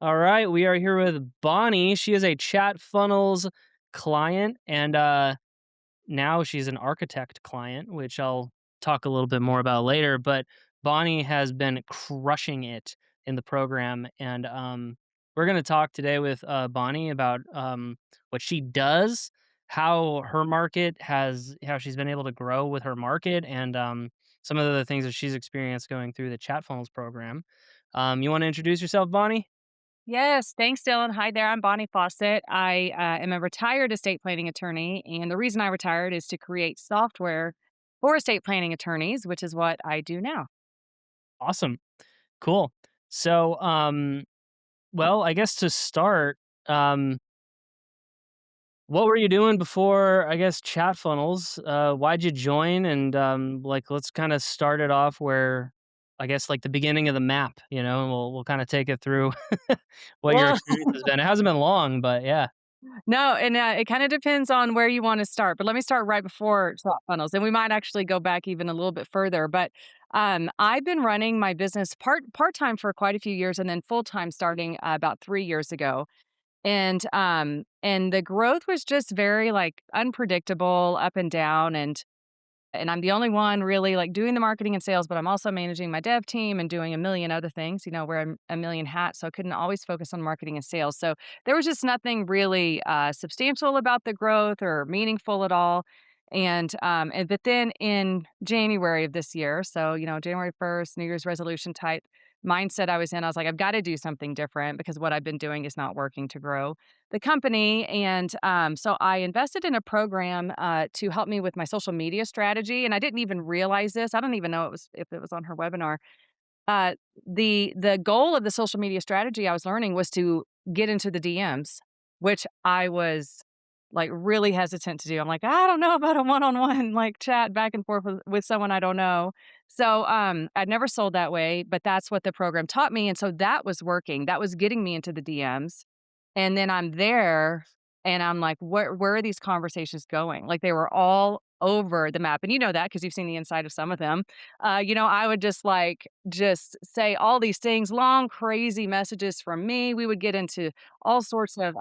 All right, we are here with Bonnie. She is a ChatFunnels client, and now she's an architect client, which I'll talk a little bit more about later. But Bonnie has been crushing it in the program, and we're going to talk today with Bonnie about what she does, how her market has, how she's been able to grow with her market, and some of the things that she's experienced going through the ChatFunnels program. You want to introduce yourself, Bonnie? Yes, thanks, Dylan. Hi there. I'm Bonnie Faucett. I am a retired estate planning attorney. And the reason I retired is to create software for estate planning attorneys, which is what I do now. Awesome. Cool. So, well, I guess to start, um, what were you doing before, I guess, chat funnels? Why'd you join? And like, let's kind of start it off where, I guess, like the beginning of the map. And we'll kind of take it through what your Well, experience has been. It hasn't been long, but yeah. no, and it kind of depends on where you want to start. But let me start right before funnels, and we might actually go back even a little bit further. But I've been running my business part time for quite a few years, and then full time starting about 3 years ago. And the growth was just very, like, unpredictable, up and down, and I'm the only one really, like, doing the marketing and sales, but I'm also managing my dev team and doing a million other things, wearing a million hats, so I couldn't always focus on marketing and sales. So, there was just nothing really, substantial about the growth or meaningful at all, but then in January of this year, so, January 1st, New Year's resolution type mindset I was in, I was like, "I've gotta do something different because what I've been doing is not working to grow the company." And so I invested in a program to help me with my social media strategy. And I didn't even realize this. I don't even know if it was on her webinar. Uh, the goal of the social media strategy I was learning was to get into the DMs, which I was like really hesitant to do. I'm like, I don't know about a one-on-one like chat back and forth with someone I don't know. So I'd never sold that way, but that's what the program taught me. And so that was working. That was getting me into the DMs. And then I'm there and I'm like, where are these conversations going? Like they were all over the map. And you know that because you've seen the inside of some of them. I would just say all these things, long, crazy messages from me. We would get into all sorts of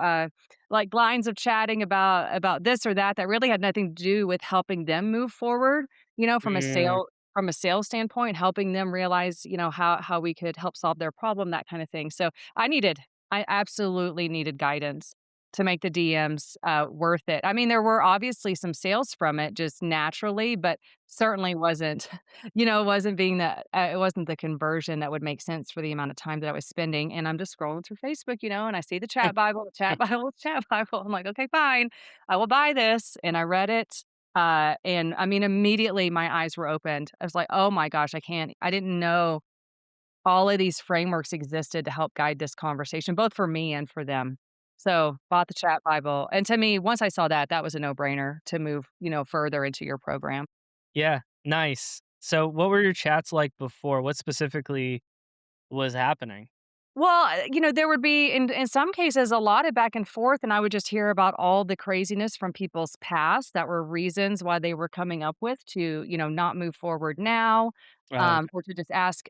like lines of chatting about this or that really had nothing to do with helping them move forward, Mm, from a sales standpoint, helping them realize, how we could help solve their problem, that kind of thing. So I absolutely needed guidance to make the DMs, worth it. I mean, there were obviously some sales from it just naturally, but certainly wasn't, it wasn't the conversion that would make sense for the amount of time that I was spending. And I'm just scrolling through Facebook, and I see the chat Bible, the chat Bible, the chat Bible. I'm like, okay, fine, I will buy this. And I read it. And I mean, immediately my eyes were opened. I was like, oh my gosh, I didn't know all of these frameworks existed to help guide this conversation, both for me and for them. So, bought the chat Bible, and to me, once I saw that, that was a no-brainer to move, further into your program. yeah, nice. So, what were your chats like before? What specifically was happening? Well, there would be in some cases a lot of back and forth, and I would just hear about all the craziness from people's past that were reasons why they were coming up with to, not move forward now, Oh, okay. or to just ask,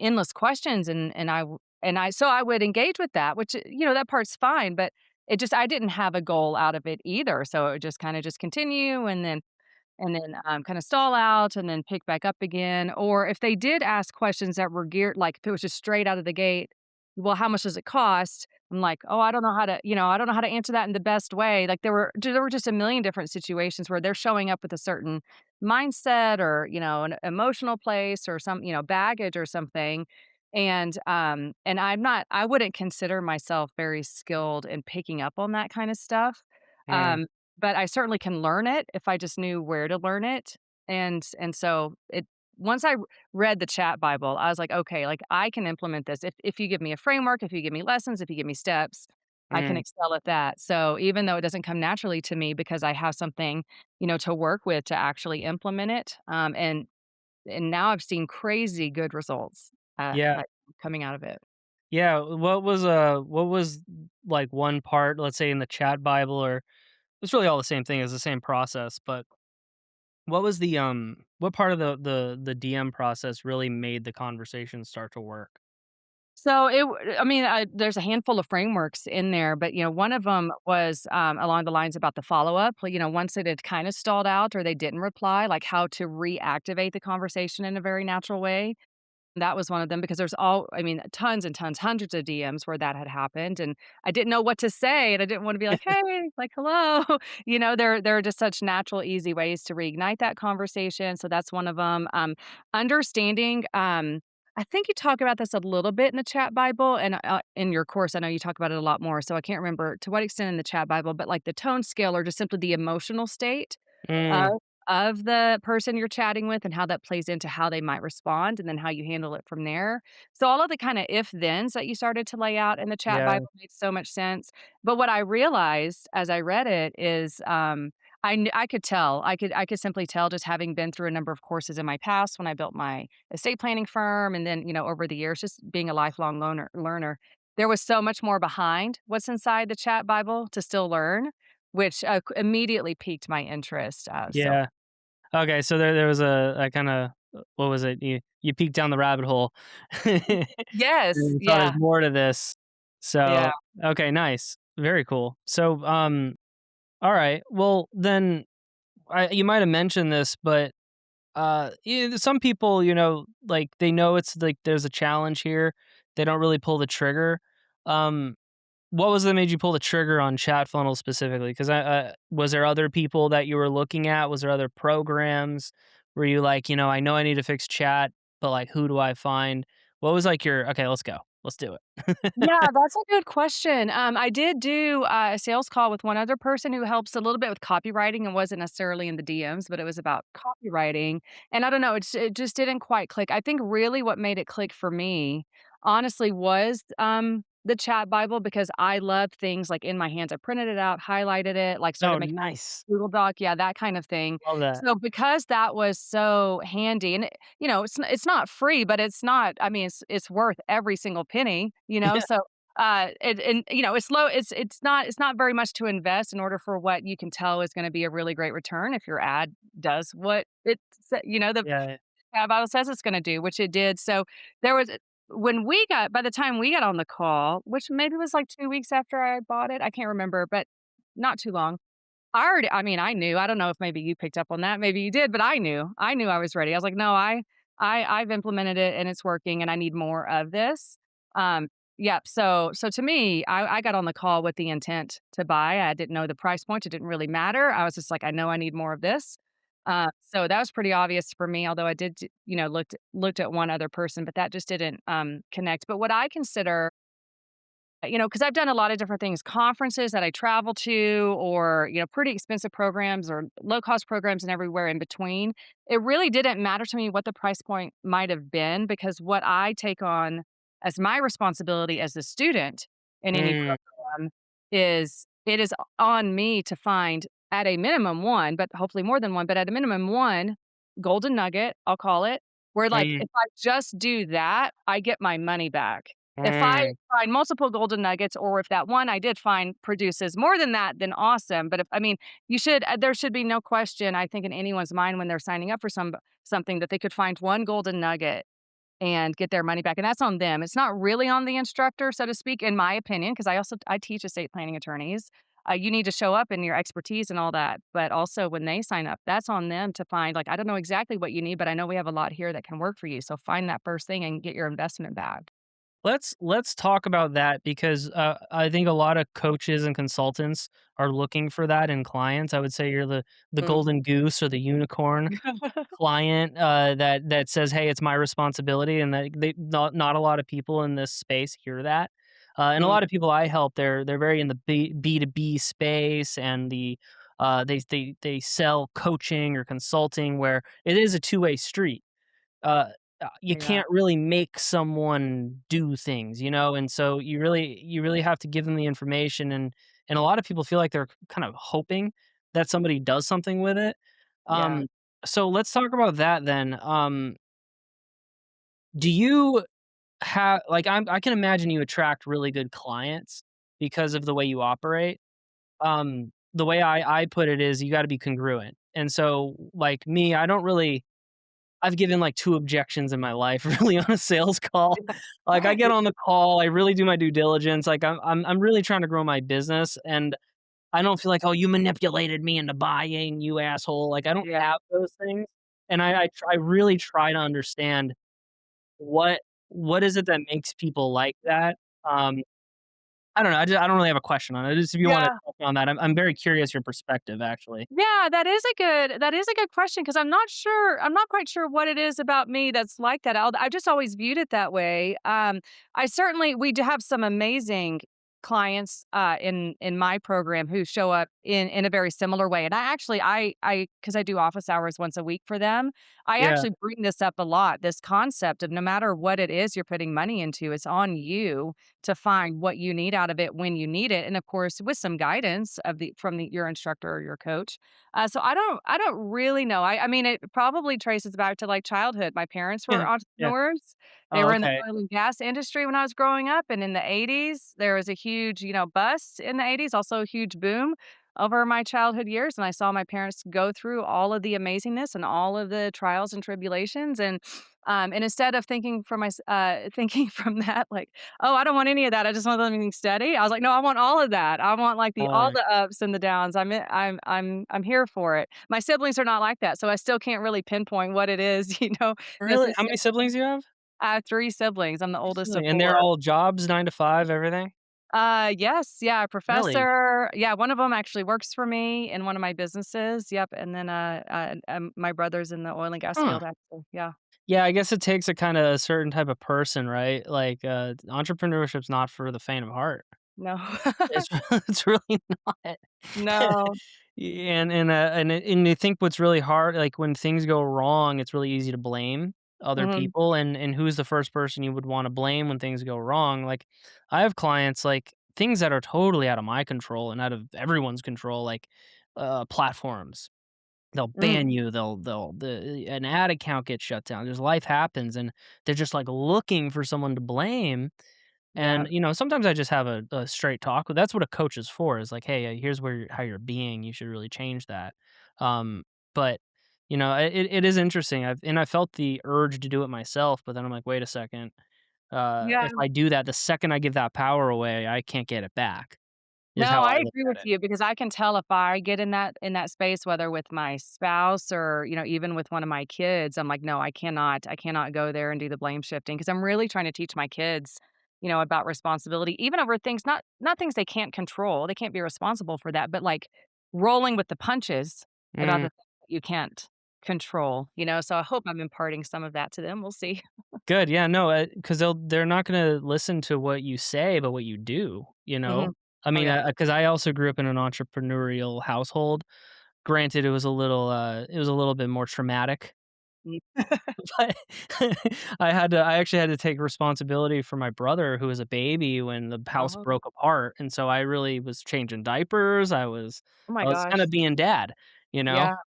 endless questions, so I would engage with that, which that part's fine, but I didn't have a goal out of it either, so it would just kind of just continue, and then kinda stall out and then pick back up again, or if they did ask questions that were geared like, if it was just straight out of the gate, "Well, how much does it cost?" I'm like, "Oh, I don't know how to answer that in the best way." Like, there were just a million different situations where they're showing up with a certain mindset or, an emotional place or some, baggage or something, and I wouldn't consider myself very skilled in picking up on that kinda stuff. Mm, Um, but I certainly can learn it if I just knew where to learn it, and so it once I read the chat Bible, I was like, "Okay, like, I can implement this. If you give me a framework, if you give me lessons, if you give me steps, I can mm. excel at that." So, even though it doesn't come naturally to me because I have something, to work with to actually implement it, and now I've seen crazy good results, Yeah. coming out of it. Yeah, what was, like, one part, let's say, in the chat Bible, or it's really all the same thing, it's the same process, but what was what part of the DM process really made the conversation start to work? So I mean, there's a handful of frameworks in there, but one of them was along the lines about the follow up. Once it had kind of stalled out or they didn't reply, like how to reactivate the conversation in a very natural way. That was one of them because I mean, tons and tons, hundreds of DMs where that had happened, and I didn't know what to say, and I didn't wanna be like, "Hey," like, "Hello." There are just such natural, easy ways to reignite that conversation, so that's one of them. Understanding, I think you talk about this a little bit in the chat Bible, and, in your course, I know you talk about it a lot more, so I can't remember to what extent in the chat Bible, but, like, the tone scale or just simply the emotional state of Mm, of the person you're chatting with and how that plays into how they might respond and then how you handle it from there. So all of the kinda if-thens that you started to lay out in the chat yeah, Bible made so much sense. But what I realized as I read it is, I could tell. I could simply tell just having been through a number of courses in my past when I built my estate planning firm and then, over the years, just being a lifelong learner. There was so much more behind what's inside the chat Bible to still learn, which, immediately piqued my interest, so yeah. Okay, so there was a kinda what was it? You peeked down the rabbit hole. Yes, You thought there's yeah, more to this. yeah. So, okay, nice. Very cool. So, alright, well, then you might have mentioned this, but, some people, like, they know it's like there's a challenge here. They don't really pull the trigger. Um What was that made you pull the trigger on ChatFunnels specifically? 'Cause was there other people that you were looking at? Was there other programs? Were you like, "I know I need to fix chat, but, like, who do I find?" What was, like, your, "Okay, let's go. Let's do it." Yeah, that's a good question. I did do, a sales call with one other person who helps a little bit with copywriting and wasn't necessarily in the DMs, but it was about copywriting, and I don't know, it just didn't quite click. I think really what made it click for me, honestly, was, the chat Bible because I love things, like, in my hands. I printed it out, highlighted it, like, started Oh, making nice. Google Doc, yeah, that kind of thing. Love that. So because that was so handy and it's not free, but it's not I mean, it's worth every single penny, Yeah, so, and, it's low it's not very much to invest in order for what you can tell is gonna be a really great return if your ad does what the yeah. ad Bible says it's gonna do, which it did, so there was by the time we got on the call, which maybe was, like, 2 weeks after I bought it, I can't remember, but not too long. I mean, I knew. I don't know if maybe you picked up on that, maybe you did, but I knew. I knew I was ready. I was like, "No, I've implemented it and it's working and I need more of this." Um, yep, so to me, I got on the call with the intent to buy. I didn't know the price point, it didn't really matter. I was just like, "I know I need more of this." So that was pretty obvious for me, although I did looked at one other person, but that just didn't, connect. But what I consider because I've done a lot of different things, conferences that I travel to or, pretty expensive programs or low cost programs and everywhere in between. It really didn't matter to me what the price point might have been because what I take on as my responsibility as a student in any Mm, program is it is on me to find at a minimum one, but hopefully more than one, but at a minimum one golden nugget, I'll call it, where like mm, if I just do that, I get my money back. If I mm. find multiple golden nuggets or if that one I did find produces more than that, then awesome, but if I mean, there should be no question, I think, in anyone's mind when they're signing up for something that they could find one golden nugget and get their money back, and that's on them. It's not really on the instructor, so to speak, in my opinion, because I teach estate planning attorneys. You need to show up in your expertise and all that, but also when they sign up, that's on them to find, like, "I don't know exactly what you need, but I know we have a lot here that can work for you, so find that first thing and get your investment back." Let's talk about that because, I think a lot of coaches and consultants are looking for that in clients. I would say you're the Mm. golden goose or the unicorn client, that says, "Hey, it's my responsibility," and that not a lot of people in this space hear that. And a Mm. lot of people I help, they're very in the B2B space and they sell coaching or consulting where it is a two-way street. Uh, you Yeah, can't really make someone do things, and so you really have to give them the information, and a lot of people feel like they're kind of hoping that somebody does something with it. yeah. Um, so let's talk about that then. Do you have like I can imagine you attract really good clients because of the way you operate. The way I put it is you got to be congruent. And so like me, I don't really I've given, like, 2 objections in my life really on a sales call. Like, I get on the call, I really do my due diligence, like, I'm really trying to grow my business, and I don't feel like, "Oh, you manipulated me into buying, you asshole." Like, I don't Yeah. have those things, and I really try to understand what what is it that makes people like that? Um, I don't know, I don't really have a question on it, just if you wanna Yeah. touch on that, I'm very curious your perspective, actually. Yeah, that is a good question because I'm not quite sure what it is about me that's like that. I've just always viewed it that way. We do have some amazing clients in my program who show up in a very similar way. And I because I do office hours once a week for them, I Yeah, actually bring this up a lot. This concept of no matter what it is you're putting money into, it's on you to find what you need out of it when you need it, and of course with some guidance of the from your instructor or your coach. So I don't really know. I mean, it probably traces back to like childhood. My parents were yeah, yeah. entrepreneurs. They Oh, were in the okay. oil and gas industry when I was growing up, and in the 80s there was a huge, bust in the 80s, also a huge boom over my childhood years, and I saw my parents go through all of the amazingness and all of the trials and tribulations, and instead of thinking from that, like, "Oh, I don't want any of that. I just want something steady." I was like, "No, I want all of that. I want, like, the all Alright. the ups and the downs. I'm here for it." My siblings are not like that, so I still can't really pinpoint what it is, Really? How many necessarily. siblings do you have? I have 3 siblings. I'm the 3 oldest of siblings, and they're 4. all jobs, 9 to 5, everything? Yes, yeah, Really? professor. Yeah, one of them actually works for me in one of my businesses. Yep, and then, my brother's in the oil and gas Huh. field, actually. Yeah. Yeah, I guess it takes a kinda a certain type of person, right? Like, entrepreneurship's not for the faint of heart. No. It's it's really not. No. And I think what's really hard, like, when things go wrong, it's really easy to blame other Mhm. people, and who's the first person you would wanna blame when things go wrong? Like, I have clients, like, things that are totally out of my control and out of everyone's control, like, platforms. They'll Mm, ban you, they'll the an ad account gets shut down, just life happens, and they're just, like, looking for someone to blame, yeah. and, sometimes I just have a straight talk. That's what a coach is for, is like, "Hey, here's where how you're being, you should really change that." Um, but, it is interesting. I felt the urge to do it myself, but then I'm like, "Wait a second, Yeah. if I do that, the second I give that power away, I can't get it back," is No, how I I look agree at with it. you because I can tell if I get in that space, whether with my spouse or, even with one of my kids, I'm like, "No, I cannot go there and do the blame shifting because 'cause I'm really trying to teach my kids, about responsibility, even over things not things they can't control, they can't be responsible for that, but, like, rolling with the punches about Mm. the things that you can't control, so I hope I'm imparting some of that to them, we'll see. Good, yeah, no, because they're not gonna listen to what you say, but what you do, you know? Mhm. I Oh, mean, yeah. because I also grew up in an entrepreneurial household. Granted, it was a little bit more traumatic, Mm. but I actually had to take responsibility for my brother who was a baby when the house Oh. broke apart, and so I really was changing diapers, Oh I my was kinda gosh. being dad, Yeah.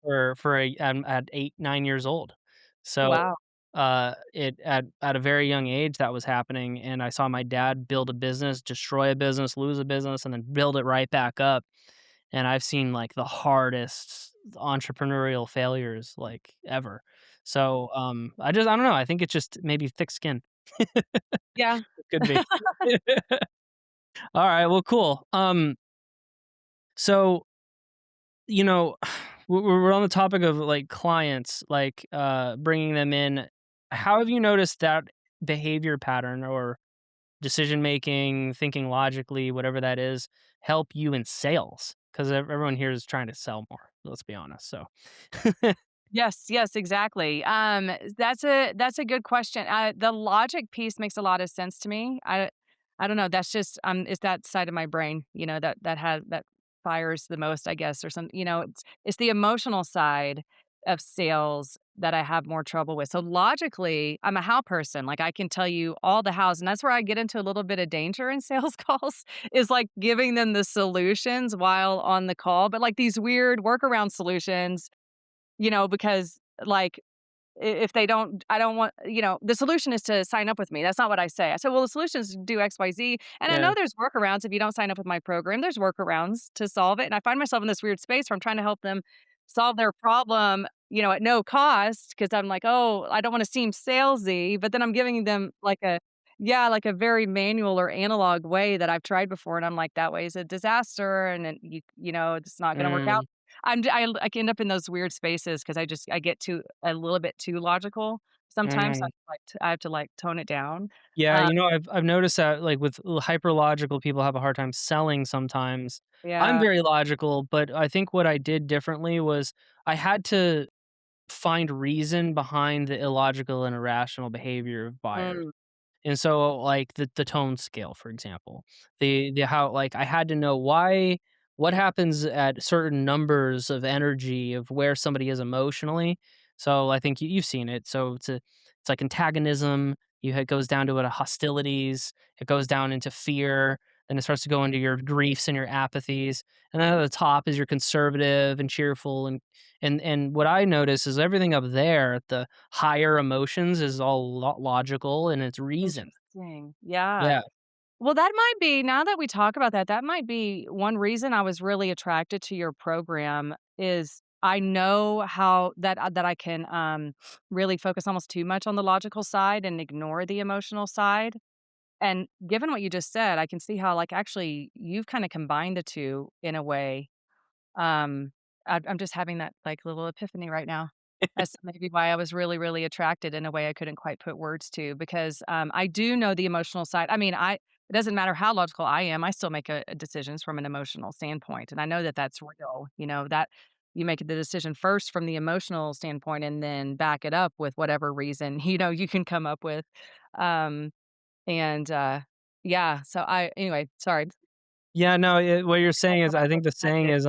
at 8, 9 years old. So, Wow. at a very young age, that was happening, and I saw my dad build a business, destroy a business, lose a business, and then build it right back up, and I've seen, like, the hardest entrepreneurial failures, like, ever. So, I don't know, I think it's just maybe thick skin. Yeah. It could be. Alright, well, cool. So, you know, we're on the topic of, like, clients, like, bringing them in. How have you noticed that behavior pattern or decision making, thinking logically, whatever that is, help you in sales? 'Cause everyone here is trying to sell more, let's be honest, so Yes, yes, exactly. That's a good question. The logic piece makes a lot of sense to me. I don't know. That's just it's that side of my brain, that fires the most, I guess, or something. It's the emotional side of sales that I have more trouble with. So logically, I'm a how person. Like I can tell you all the hows, and that's where I get into a little bit of danger in sales calls. Is like giving them the solutions while on the call, but like these weird workaround solutions because, like, if they don't I don't want the solution is to sign up with me. That's not what I say. I said, "Well, the solution is to do XYZ." And I Yeah. know there's workarounds if you don't sign up with my program. There's workarounds to solve it, and I find myself in this weird space where I'm trying to help them solve their problem at no cost because I'm like, "Oh, I don't wanna seem salesy," but then I'm giving them like a very manual or analog way that I've tried before, and I'm like, "That way is a disaster, and then it's not gonna work out." Mm, I end up in those weird spaces because I get too a little bit too logical sometimes, so mm. I have to, like, tone it down. Yeah, Uh, I've noticed that, like, with hyper logical people have a hard time selling sometimes. I'm yeah. very logical, but I think what I did differently was I had to find reason behind the illogical and irrational behavior of buyers. Mm, And so, like, the tone scale, for example, the how like, I had to know what happens at certain numbers of energy of where somebody is emotionally. So, I think you've seen it. So, it's like antagonism, it goes down to hostilities, it goes down into fear, then it starts to go into your griefs and your apathies, and then at the top is your conservative and cheerful, and what I notice is everything up there at the higher emotions is all logical and it's reason. interesting. Yeah. Yeah. Well, that might be now that we talk about that, that might be one reason I was really attracted to your program is I know how that I can, really focus almost too much on the logical side and ignore the emotional side, and given what you just said, I can see how, like, actually you've kinda combined the 2 in a way. Um, I'm just having that, like, little epiphany right now as to maybe why I was really, really attracted in a way I couldn't quite put words to because, I do know the emotional side. I mean, I it doesn't matter how logical I am, I still make decisions from an emotional standpoint, and I know that that's real, that you make the decision first from the emotional standpoint and then back it up with whatever reason, you can come up with. Um, and, yeah, so anyway, sorry. Yeah, no, what you're saying is I think the saying is,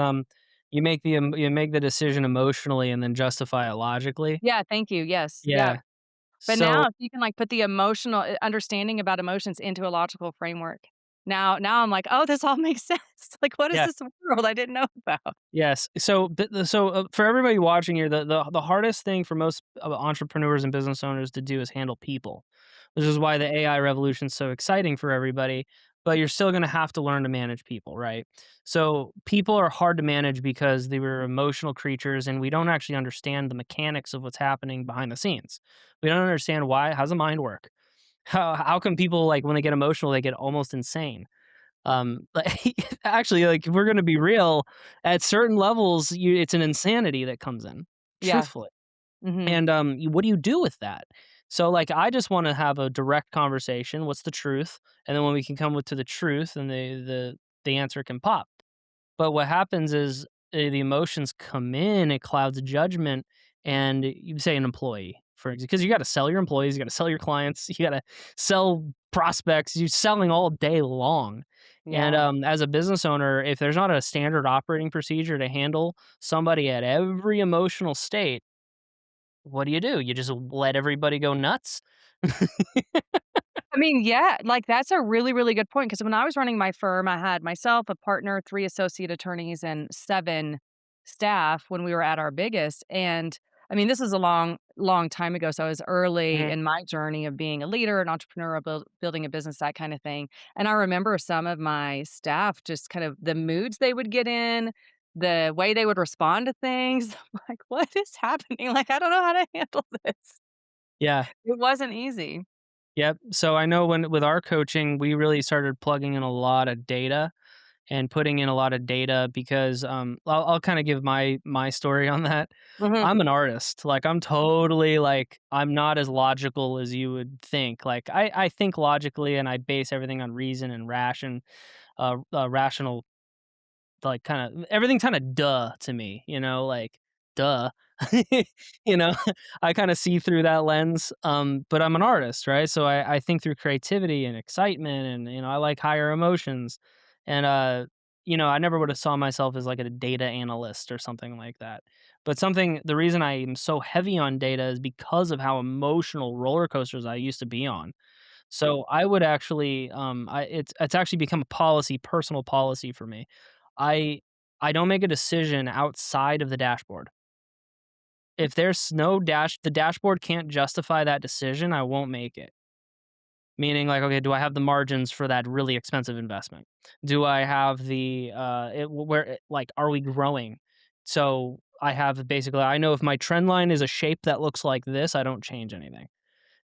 you make the decision emotionally and then justify it logically. Yeah, thank you, yes, yeah. Yeah. But So now if you can, like, put the emotional understanding about emotions into a logical framework, now I'm like, "Oh, this all makes sense." Like, what is yeah. this world I didn't know about? Yes. So, for everybody watching here, the hardest thing for most entrepreneurs and business owners to do is handle people, which is why the AI revolution is so exciting for everybody. But you're still going to have to learn to manage people, right? So, people are hard to manage because they were emotional creatures, and we don't actually understand the mechanics of what's happening behind the scenes. We don't understand why. How's the mind work? How come people like when they get emotional, they get almost insane? Like, actually, like, if we're gonna be real, at certain levels, it's an insanity that comes in, Yeah, truthfully. mhm, And, what do you do with that? So, like, I just wanna have a direct conversation, what's the truth? And then when we can come with to the truth and the answer can pop. But what happens is, the emotions come in, it clouds judgment, and you say an employee, for because you gotta sell your employees, you gotta sell your clients, you gotta sell prospects, you're selling all day long. And, yeah. as a business owner, if there's not a standard operating procedure to handle somebody at every emotional state, what do? You just let everybody go nuts? I mean, yeah, like, that's a really, really good point. Because when I was running my firm, I had myself, a partner, 3 associate attorneys, and 7 staff when we were at our biggest, and, I mean, this is a long, long time ago, so I was early Mhm. in my journey of being a leader, an entrepreneur, building a business, that kinda thing, and I remember some of my staff just kind of the moods they would get in, the way they would respond to things, like, "What is happening?" Like, "I don't know how to handle this." Yeah. It wasn't easy. Yep. So I know when with our coaching, we really started plugging in a lot of data and putting in a lot of data because I'll kind of give my story on that. Mhm. I'm an artist. Like I'm totally like I'm not as logical as you would think. Like I think logically and I base everything on reason and rational like kinda everything kinda duh to me, like, duh. You know, I kinda see through that lens, but I'm an artist, right? So I think through creativity and excitement and, I like higher emotions, and, I never would've saw myself as, like, a data analyst or something like that, but the reason I am so heavy on data is because of how emotional roller coasters I used to be on. So I would actually, it's actually become a personal policy for me. I I don't make a decision outside of the dashboard. If there's no the dashboard can't justify that decision, I won't make it. Meaning like, okay, do I have the margins for that really expensive investment? Do I have the, where, like, are we growing? So I have basically I know if my trend line is a shape that looks like this, I don't change anything.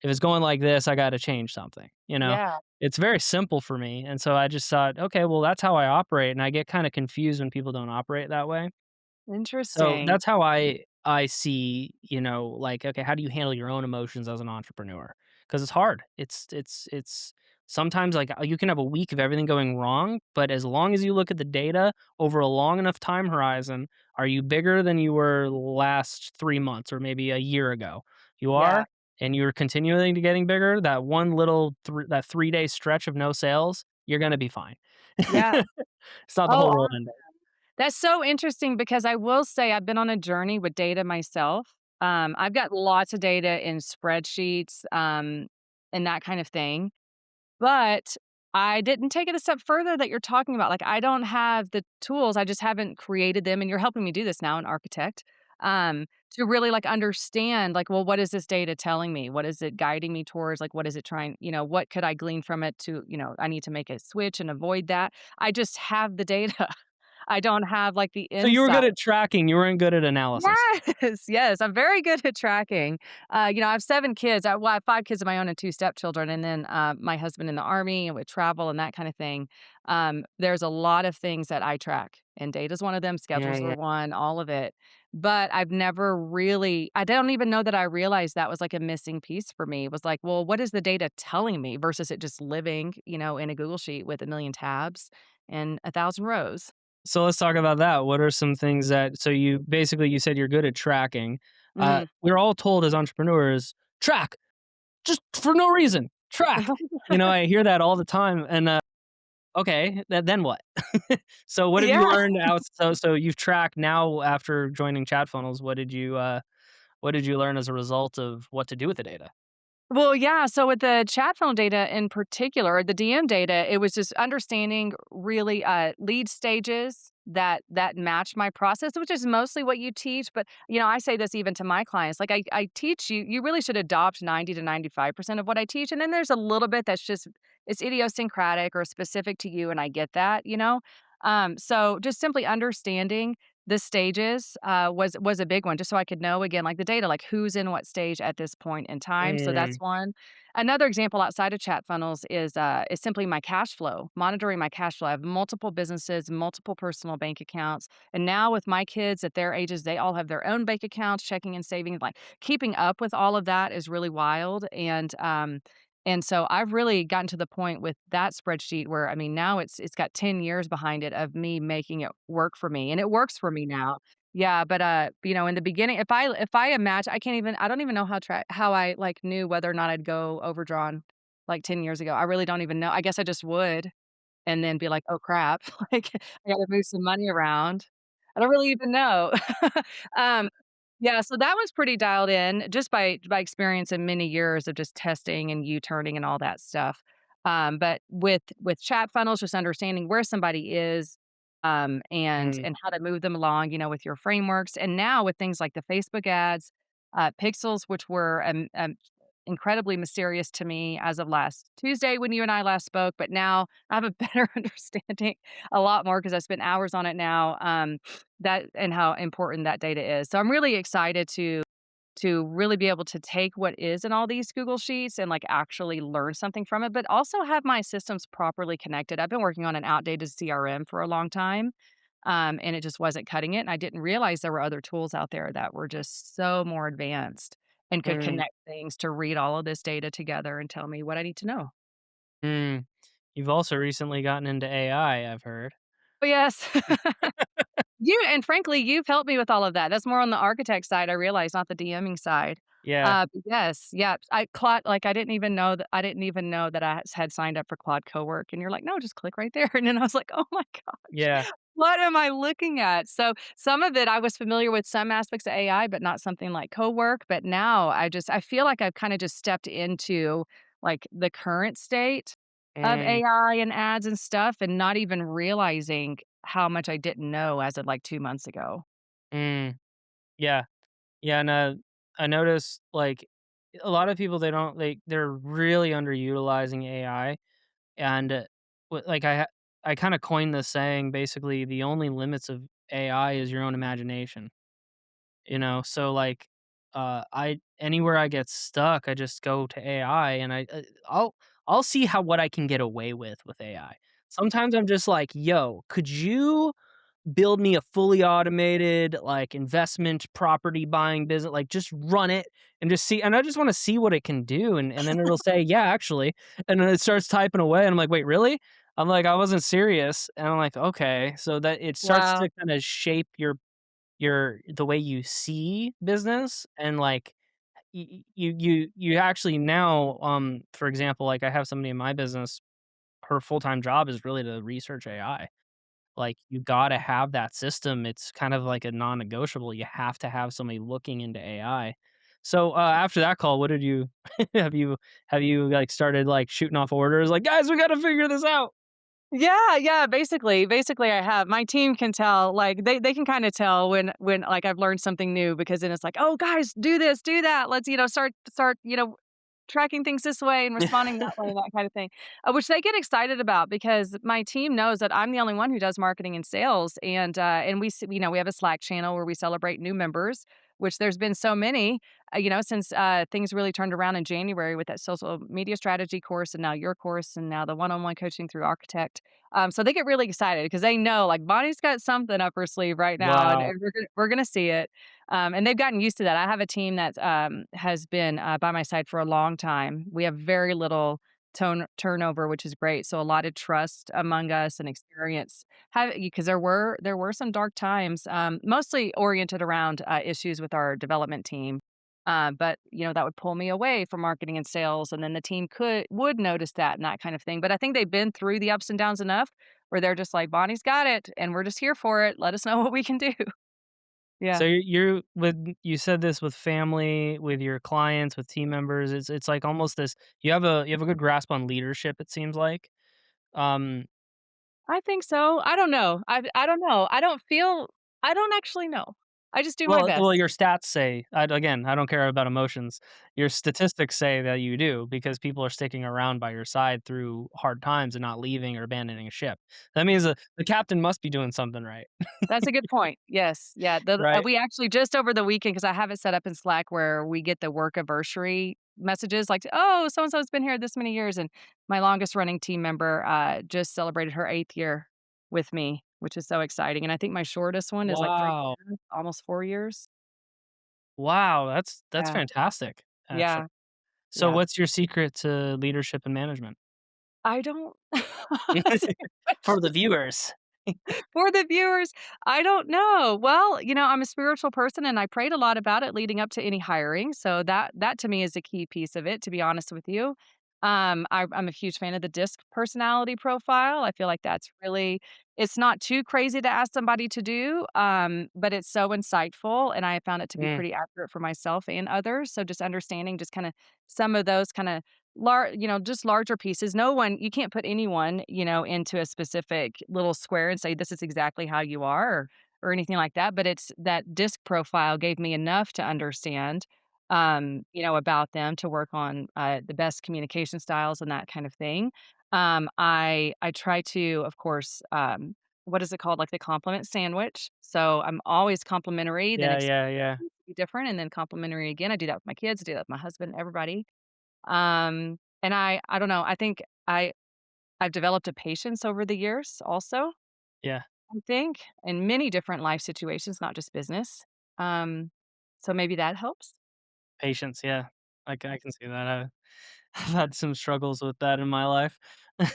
If it's going like this, I gotta change something, you know? Yeah. It's very simple for me, and so I just thought, "Okay, well, that's how I operate," and I get kinda confused when people don't operate that way. So Interesting. that's how I see, like, okay, how do you handle your own emotions as an entrepreneur? Because it's hard. It's sometimes like you can have a week of everything going wrong, but as long as you look at the data over a long enough time horizon, are you bigger than you were last 3 months or maybe a year ago? You Yeah. are, and you're continuing to getting bigger. That one little that 3 day stretch of no sales, you're gonna be fine. Yeah. It's not the Oh, whole world ending. that's so interesting because I will say I've been on a journey with data myself. I've got lots of data in spreadsheets, and that kind of thing. But I didn't take it a step further that you're talking about. Like, I don't have the tools, I just haven't created them, and you're helping me do this now, an architect, to really, like, understand, like, well, what is this data telling me? What is it guiding me towards? Like, what is it trying what could I glean from it to I need to make a switch and avoid that. I just have the data. I don't have, like, the So you were insight. good at tracking, you weren't good at analysis. Yes, yes, I'm very good at tracking. I have 7 kids. I have 5 kids of my own and 2 stepchildren, and then, my husband in the Army and with travel and that kinda thing. There's a lot of things that I track, and data's one of them, Yeah, schedules are yeah. one, all of it. But I've never really I don't even know that I realized that was, like, a missing piece for me. It was like, well, what is the data telling me versus it just living, in a Google sheet with a million tabs and 1,000 rows. So let's talk about that. What are some things that so you basically you said you're good at tracking. Mhm. We're all told as entrepreneurs, track, just for no reason, track. I hear that all the time and, okay, then what? So what have you Yeah. learned out so you've tracked now after joining ChatFunnels, what did you learn as a result of what to do with the data? Well, yeah. So with the chat funnel data in particular, the DM data, it was just understanding really lead stages that match my process, which is mostly what you teach. But I say this even to my clients, like I teach you, you really should adopt 90 to 95% of what I teach, and then there's a little bit that's just it's idiosyncratic or specific to you, and I get that. So just simply understanding the stages, was a big one, just so I could know again, like, the data, like, who's in what stage at this point in time, so that's Mm, one. Another example outside of chat funnels is simply my cash flow, monitoring my cash flow. I have multiple businesses, multiple personal bank accounts, and now with my kids at their ages, they all have their own bank accounts, checking and saving, like, keeping up with all of that is really wild, and so I've really gotten to the point with that spreadsheet where, I mean, now it's got 10 years behind it of me making it work for me, and it works for me now. Yeah, but, in the beginning, if I imagine I don't even know how I, like, knew whether or not I'd go overdrawn, like, 10 years ago. I really don't even know. I guess I just would and then be like, "Oh, crap, like, I gotta move some money around." I don't really even know. Um, yeah, so that was pretty dialed in just by experience and many years of just testing and U-turning and all that stuff. But with chat funnels, just understanding where somebody is, mm, and how to move them along, with your frameworks. And now with things like the Facebook ads, pixels, which were, incredibly mysterious to me as of last Tuesday when you and I last spoke, but now I have a better understanding a lot more because I spent hours on it now, that and how important that data is. So I'm really excited to really be able to take what is in all these Google Sheets and, like, actually learn something from it, but also have my systems properly connected. I've been working on an outdated CRM for a long time, and it just wasn't cutting it, and I didn't realize there were other tools out there that were just so more advanced and could mm, connect things to read all of this data together and tell me what I need to know. mm. You've also recently gotten into AI, I've heard. Oh, yes. And frankly, you've helped me with all of that. That's more on the architect side, I realize, not the DMing side. Yeah, But yes, yeah, I didn't even know that I had signed up for Claude Cowork, and you're like, "No, just click right there." And then I was like, "Oh my gosh, yeah, what am I looking at?" So, some of it I was familiar with some aspects of AI, but not something like Cowork, but now I feel like I've kinda just stepped into, like, the current state of mm, AI and ads and stuff and not even realizing how much I didn't know as of, like, 2 months ago. mm, yeah. Yeah, and, I noticed, like, a lot of people, they're really underutilizing AI, and, like, I kinda coined this saying, basically, the only limits of AI is your own imagination. So like, I anywhere I get stuck, I just go to AI, and I'll see how what I can get away with AI. Sometimes I'm just like, "Yo, could you build me a fully automated, like, investment property buying business, like, just run it and just see," and I just wanna see what it can do, and then it'll say, "Yeah, actually," and then it starts typing away, and I'm like, "Wait, really?" I'm like, "I wasn't serious," and I'm like, "Okay," so that it starts Wow. to kinda shape your the way you see business, and, like, you actually now, for example, like, I have somebody in my business, her full-time job is really to research AI. Like, you gotta have that system. It's kind of like a non-negotiable. You have to have somebody looking into AI. So, after that call, what did you have you, like, started, like, shooting off orders, like, "Guys, we gotta figure this out." Yeah, yeah, basically I have. My team can tell, like, they can kinda tell when, like, I've learned something new because then it's like, "Oh, guys, do this, do that. Let's, start, tracking things this way and responding that way," and that kind of thing, which they get excited about because my team knows that I'm the only one who does marketing and sales, and we have a Slack channel where we celebrate new members, which there's been so many, since, things really turned around in January with that social media strategy course and now your course and now the one-on-one coaching through Architect. So they get really excited because they know, like, Bonnie's got something up her sleeve right now, and Wow. and we're gonna see it. And they've gotten used to that. I have a team that, has been, by my side for a long time. We have very little turnover, which is great, so a lot of trust among us and experience. Because there were some dark times, mostly oriented around, issues with our development team, but, that would pull me away from marketing and sales, and then the team would notice that and that kind of thing, but I think they've been through the ups and downs enough where they're just like, "Bonnie's got it, and we're just here for it. Let us know what we can do." So Yeah. you said this with family, with your clients, with team members, it's like almost this you have a good grasp on leadership, it seems like. Um, I think so. I don't know. I don't know. I don't actually know. I just do my best. well, your stats say, again, I don't care about emotions. Your statistics say that you do because people are sticking around by your side through hard times and not leaving or abandoning a ship. That means the captain must be doing something right, That's a good point. Yes. Yeah. right? We actually just over the weekend, because I have it set up in Slack where we get the work anniversary messages like, "Oh, so and so's been here this many years." And my longest running team member just celebrated her 8th year with me, which is so exciting. And I think my shortest one is like Wow. 3.5, almost 4 years. Wow, that's Yeah. fantastic, actually. Yeah. So Yeah. what's your secret to leadership and management? I don't. For the viewers. For the viewers, I don't know. Well, I'm a spiritual person and I prayed a lot about it leading up to any hiring. So that to me is a key piece of it, to be honest with you. I'm a huge fan of the DISC personality profile. I feel like that's really, it's not too crazy to ask somebody to do, but it's so insightful. And I found it to be Mm, pretty accurate for myself and others. So just understanding just kind of some of those kind of just larger pieces. No one, you can't put anyone, into a specific little square and say, this is exactly how you are, or anything like that. But it's that disc profile gave me enough to understand, about them to work on the best communication styles and that kind of thing. I try to, of course, what is it called? Like the compliment sandwich. So I'm always complimentary, then yeah, yeah, yeah, be different, and then complimentary again. I do that with my kids, I do that with my husband, everybody. And I don't know, I think I've developed a patience over the years also, yeah. I think, in many different life situations, not just business. Um, so maybe that helps? Patience, yeah. I can see that. I've had some struggles with that in my life.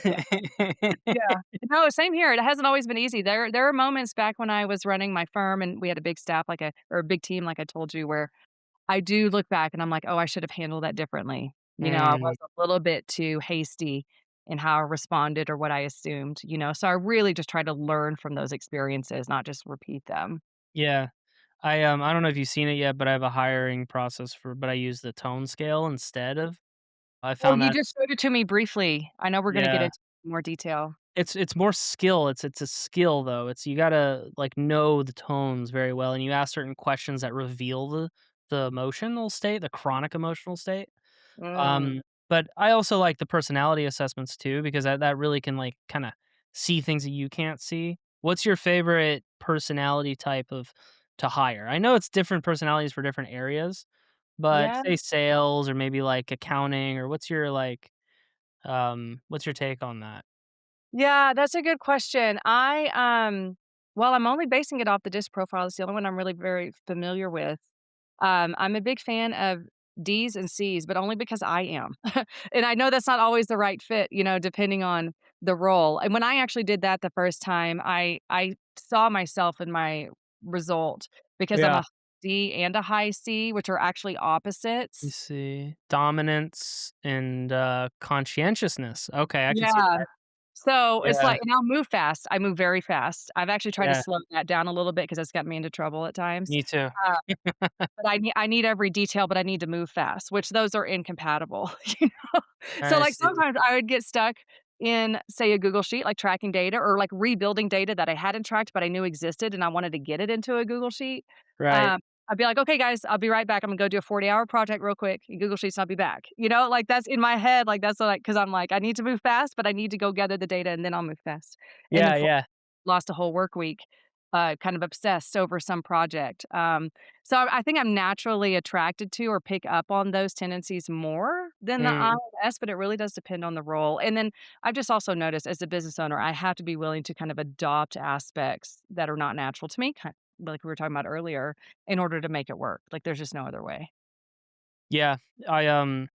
Yeah. Yeah. No, same here, it hasn't always been easy. There are moments back when I was running my firm and we had a big staff a big team like I told you, where I do look back and I'm like, "Oh, I should have handled that differently." I Mm, was a little bit too hasty in how I responded or what I assumed, so I really just try to learn from those experiences, not just repeat them. yeah. I don't know if you've seen it yet, but I have a hiring process but I use the tone scale instead of. I Oh, found you that. just showed it to me briefly. I know we're gonna get Yeah. into more detail. It's more skill, it's a skill, though, it's you gotta, like, know the tones very well, and you ask certain questions that reveal the emotional state, the chronic emotional state. Mm. Um, but I also like the personality assessments too because that really can, like, kinda see things that you can't see. What's your favorite personality to hire? I know it's different personalities for different areas, but Yeah. say sales or maybe like accounting or what's your take on that? Yeah, that's a good question. Well, I'm only basing it off the DISC profile. It's the only one I'm really very familiar with. I'm a big fan of D's and C's, but only because I am. And I know that's not always the right fit, depending on the role. And when I actually did that the first time, I saw myself in my result because I'm Yeah, a D and a high C, which are actually you opposites. see dominance and conscientiousness. Okay, I can see Yeah. that. So, it's Yeah, like and I'll move fast. I move very fast. I've actually tried to yeah, slow that down a little bit because 'cause that's got me into trouble at times. me too. Uh, but I need every detail, but I need to move fast, which those are incompatible, you know? So, I like, see. sometimes I would get stuck in, say, a Google Sheet, like, tracking data or, like, rebuilding data that I hadn't tracked, but I knew existed, and I wanted to get it into a Google Sheet. Right. Um, I'd be like, "Okay, guys, I'll be right back. I'm gonna go do a 40-hour project real quick in Google Sheets, and I'll be back." Like, that's in my head, like, that's like because 'cause I'm like, "I need to move fast, but I need to go gather the data, and then I'll move fast." And Yeah, then yeah. lost a whole work week, kind of obsessed over some project. So I think I'm naturally attracted to or pick up on those tendencies more than the Mm, INS, but it really does depend on the role. And then I've just also noticed as a business owner, I have to be willing to kind of adopt aspects that are not natural to me, like we were talking about earlier, in order to make it work. Like there's just no other way. yeah. I, um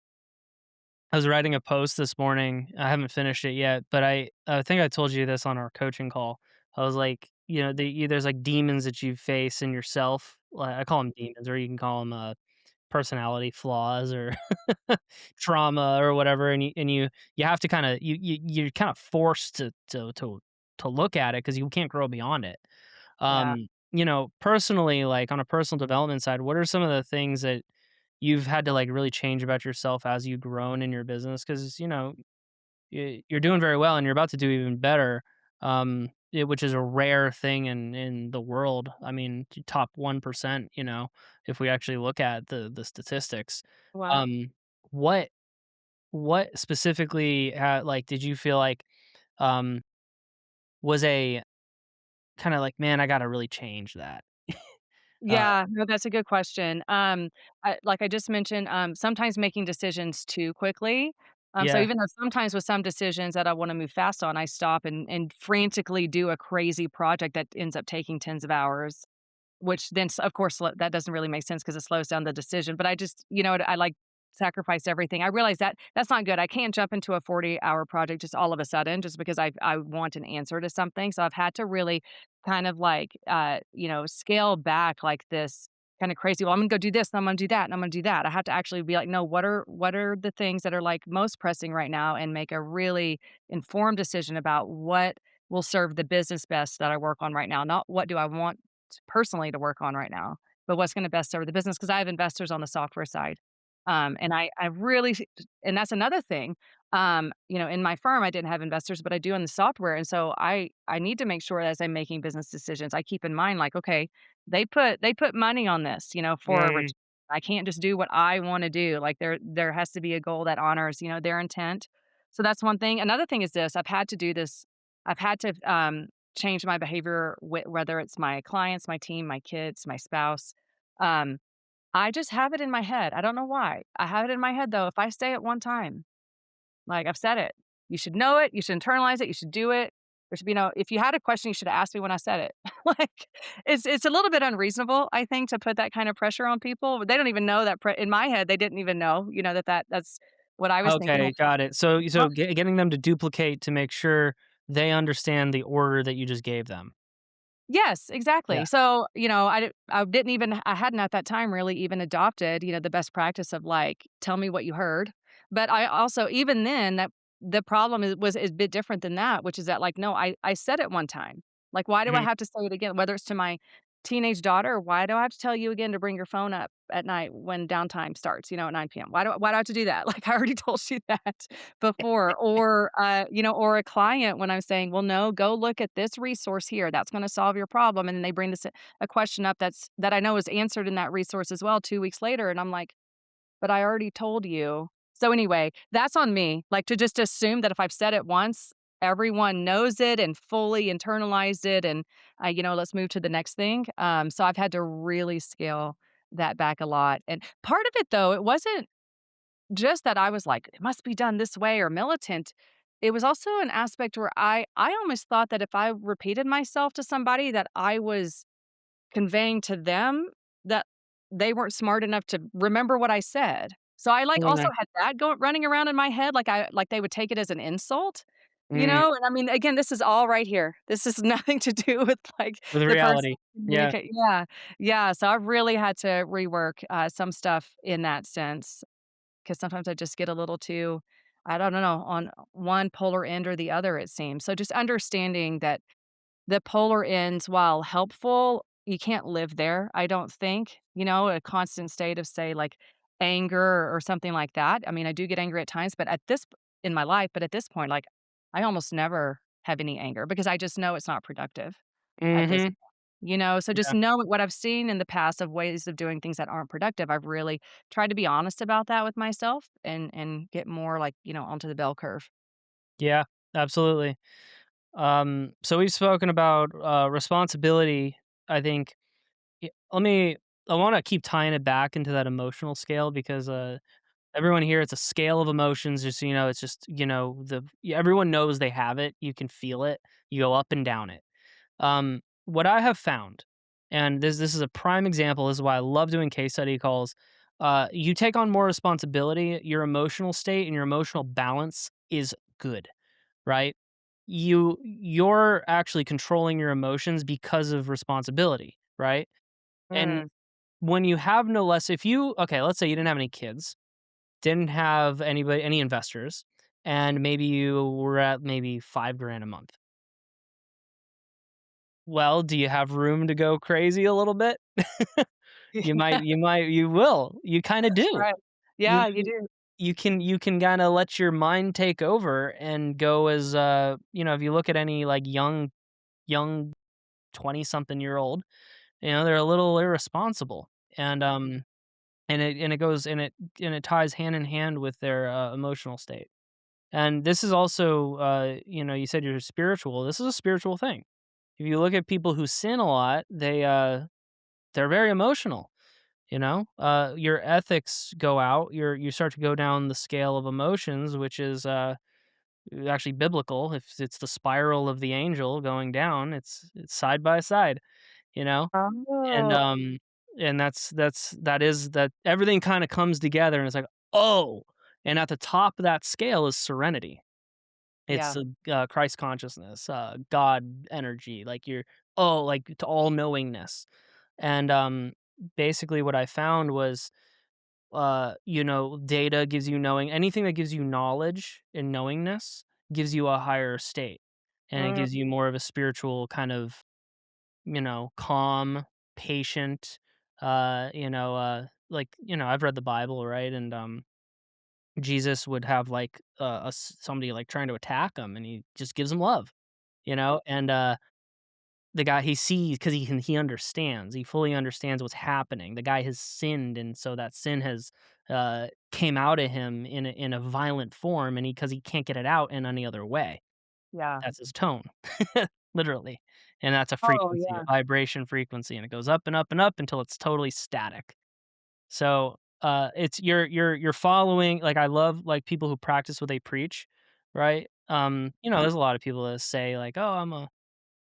I was writing a post this morning. I haven't finished it yet, but I think I told you this on our coaching call. I was like, there's like demons that you face in yourself. I call them demons, or you can call them personality flaws or trauma or whatever. And you have to kind of you're kind of forced to look at it because you can't grow beyond it. Yeah. Personally, like on a personal development side, what are some of the things that you've had to like really change about yourself as you've grown in your business? Because you're doing very well and you're about to do even better. Which is a rare thing in the world. I mean, top 1%. If we actually look at the statistics. Wow. Um, what what specifically like did you feel like um was a kind of like, man, I got to really change that. Uh, Yeah, no, that's a good question. Like I just mentioned, sometimes making decisions too quickly. So yeah. even though sometimes with some decisions that I want to move fast on, I stop and frantically do a crazy project that ends up taking tens of hours. Which then, of course, that doesn't really make sense because it slows down the decision, but I just I, like, sacrifice everything. I realize that that's not good. I can't jump into a 40-hour project just all of a sudden just because I want an answer to something, so I've had to really kind of, like, scale back, like, this kinda crazy, "Well, I'm gonna go do this, and I'm gonna do that, and I'm gonna do that." I have to actually be like, "No, what are the things that are, like, most pressing right now?" And make a really informed decision about what will serve the business best that I work on right now, not what do I want personally to work on right now, but what's gonna best serve the business because I have investors on the software side. And I really and that's another thing. In my firm, I didn't have investors, but I do in the software, and so I need to make sure as I'm making business decisions, I keep in mind, like, okay, they put money on this, for a Mm, return. I can't just do what I wanna do, like, there has to be a goal that honors, their intent. So that's one thing. Another thing is this, I've had to do this I've had to, change my behavior, whether it's my clients, my team, my kids, my spouse. Um, I just have it in my head. I don't know why. I have it in my head though. If I say it one time, like I've said it, you should know it. You should internalize it. You should do it. There should be no. If you had a question, you should have asked me when I said it. Like it's a little bit unreasonable, I think, to put that kind of pressure on people. They don't even know that. In my head, they didn't even know. That's what I was thinking. okay, got it. So getting them to duplicate to make sure they understand the order that you just gave them. Yes, Yeah. exactly. So, I didn't even I hadn't at that time really even adopted, the best practice of like, tell me what you heard. But I also even then that the problem is a bit different than that, which is that like, no, I said it one time. Like, why do I Mhm. have to say it again? Whether it's to my teenage daughter, why do I have to tell you again to bring your phone up at night when downtime starts, at 9 PM? Why do I have to do that? Like I already told you that before. Or a client when I'm saying, "Well, no, go look at this resource here. That's gonna solve your problem." And then they bring a question up that I know is answered in that resource as well 2 weeks later, and I'm like, "But I already told you." So anyway, that's on me. Like to just assume that if I've said it once, everyone knows it and fully internalized it and, let's move to the next thing. So I've had to really scale that back a lot. And part of it though, it wasn't just that I was like, "It must be done this way," or militant. It was also an aspect where I almost thought that if I repeated myself to somebody that I was conveying to them that they weren't smart enough to remember what I said. So I, like, also Yeah. had that running around in my head, like they would take it as an insult, Mm, And I mean, again, this is all right here. This is nothing to do with, like, with the person reality. Yeah. communicate Yeah. Yeah, so I've really had to rework, some stuff in that sense. 'Cause sometimes I just get a little too, I don't know, on one polar end or the other, it seems. So just understanding that the polar ends, while helpful, you can't live there, I don't think, a constant state of, say, like, anger or something like that. I mean, I do get angry at times, but in my life, but at this point, like, I almost never have any anger because I just know it's not productive at this Mhm. point, So just Yeah. know what I've seen in the past of ways of doing things that aren't productive. I've really tried to be honest about that with myself and get more, like, onto the bell curve. Yeah, absolutely. So we've spoken about, responsibility, I think. Let me I wanna keep tying it back into that emotional scale because, everyone here, it's a scale of emotions, just so you know, it's just, everyone knows they have it, you can feel it, you go up and down it. What I have found, and this is a prime example, this is why I love doing case study calls, you take on more responsibility, your emotional state and your emotional balance is good, right? You're actually controlling your emotions because of responsibility, right? And Mm. when you have no less if you okay, let's say you didn't have any kids, didn't have any investors, and maybe you were at maybe 5 grand a month. Well, do you have room to go crazy a little bit? You will, you kinda do. Right. You Yeah, you do. you can kinda let your mind take over and go as, if you look at any, like, young 20-something-year-old, they're a little irresponsible, and it goes and it ties hand in hand with their, emotional state. And this is also, you said you're spiritual, this is a spiritual thing. If you look at people who sin a lot, they're very emotional, your ethics go out, you start to go down the scale of emotions, which is, actually biblical. If it's the spiral of the angel going down, it's side by side, you know? And, Oh. that everything kinda comes together and it's like, "Oh!" And at the top of that scale is serenity. It's, Yeah. Christ consciousness, God energy, like like, to all-knowingness. And, basically what I found was, data gives you knowing anything that gives you knowledge and knowingness gives you a higher state, and it gives Mm, you more of a spiritual kind of, calm, patient, I've read the Bible, right? And, Jesus would have, like, somebody, like, trying to attack him, and he just gives them love, And, the guy he sees because he understands, he fully understands what's happening. The guy has sinned, and so that sin has, came out of him in a violent form, and he can't get it out in any other way. yeah. That's his tone, literally, and that's a Oh, frequency, a yeah. vibration frequency, and it goes up and up and up until it's totally static. So, it's you're following like, I love, like, people who practice what they preach, right? There's a lot of people that say, like, "Oh,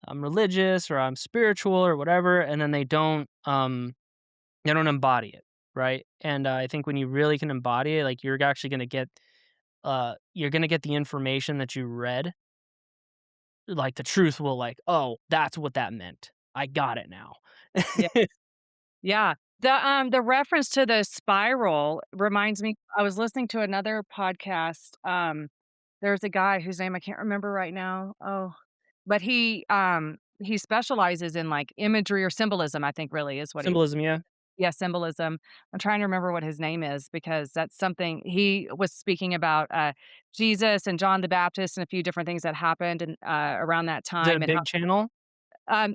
I'm religious," or "I'm spiritual," or whatever, and then they don't embody it, right? And, I think when you really can embody it, like, you're gonna get the information that you read, like, the truth will, like, "Oh, that's what that meant. I got it now." Yeah. Yeah. The reference to the spiral reminds me, I was listening to another podcast, there's a guy whose name I can't remember right now. Oh, but he specializes in, like, imagery or symbolism, I think really is what he. Symbolism, yeah. Yeah, symbolism. I'm trying to remember what his name is because that's something he was speaking about, Jesus and John the Baptist and a few different things that happened and, around that Is it a time and how, big channel?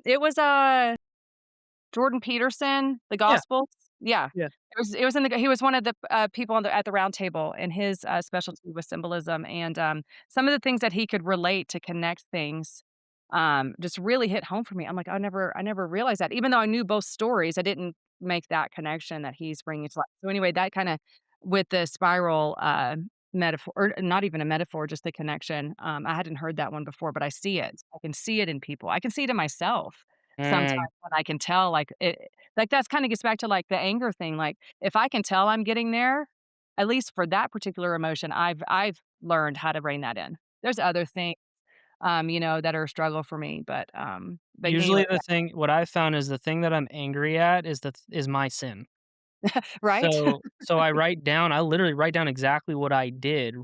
it was, Jordan Peterson, The Yeah. Gospels. Yeah. Yeah. It was in the he was one of the, people on the at the round table, and his, specialty was symbolism, and, some of the things that he could relate to connect things, just really hit home for me. I'm like, I never realized that. Even though I knew both stories, I didn't make that connection that he's bringing to life. So anyway, that kinda with the spiral, metaphor or not even a metaphor, just the connection, I hadn't heard that one before, but I see it. I can see it in people. I can see it in myself sometimes Mm, when I can tell, like, that's kinda gets back to, like, the anger thing, like, if I can tell I'm getting there, at least for that particular emotion, I've learned how to rein that in. There's other things, that are a struggle for me, but anyway, usually the thing what I found is the thing that I'm angry at is my sin. yeah. Right? So I literally write down exactly what I did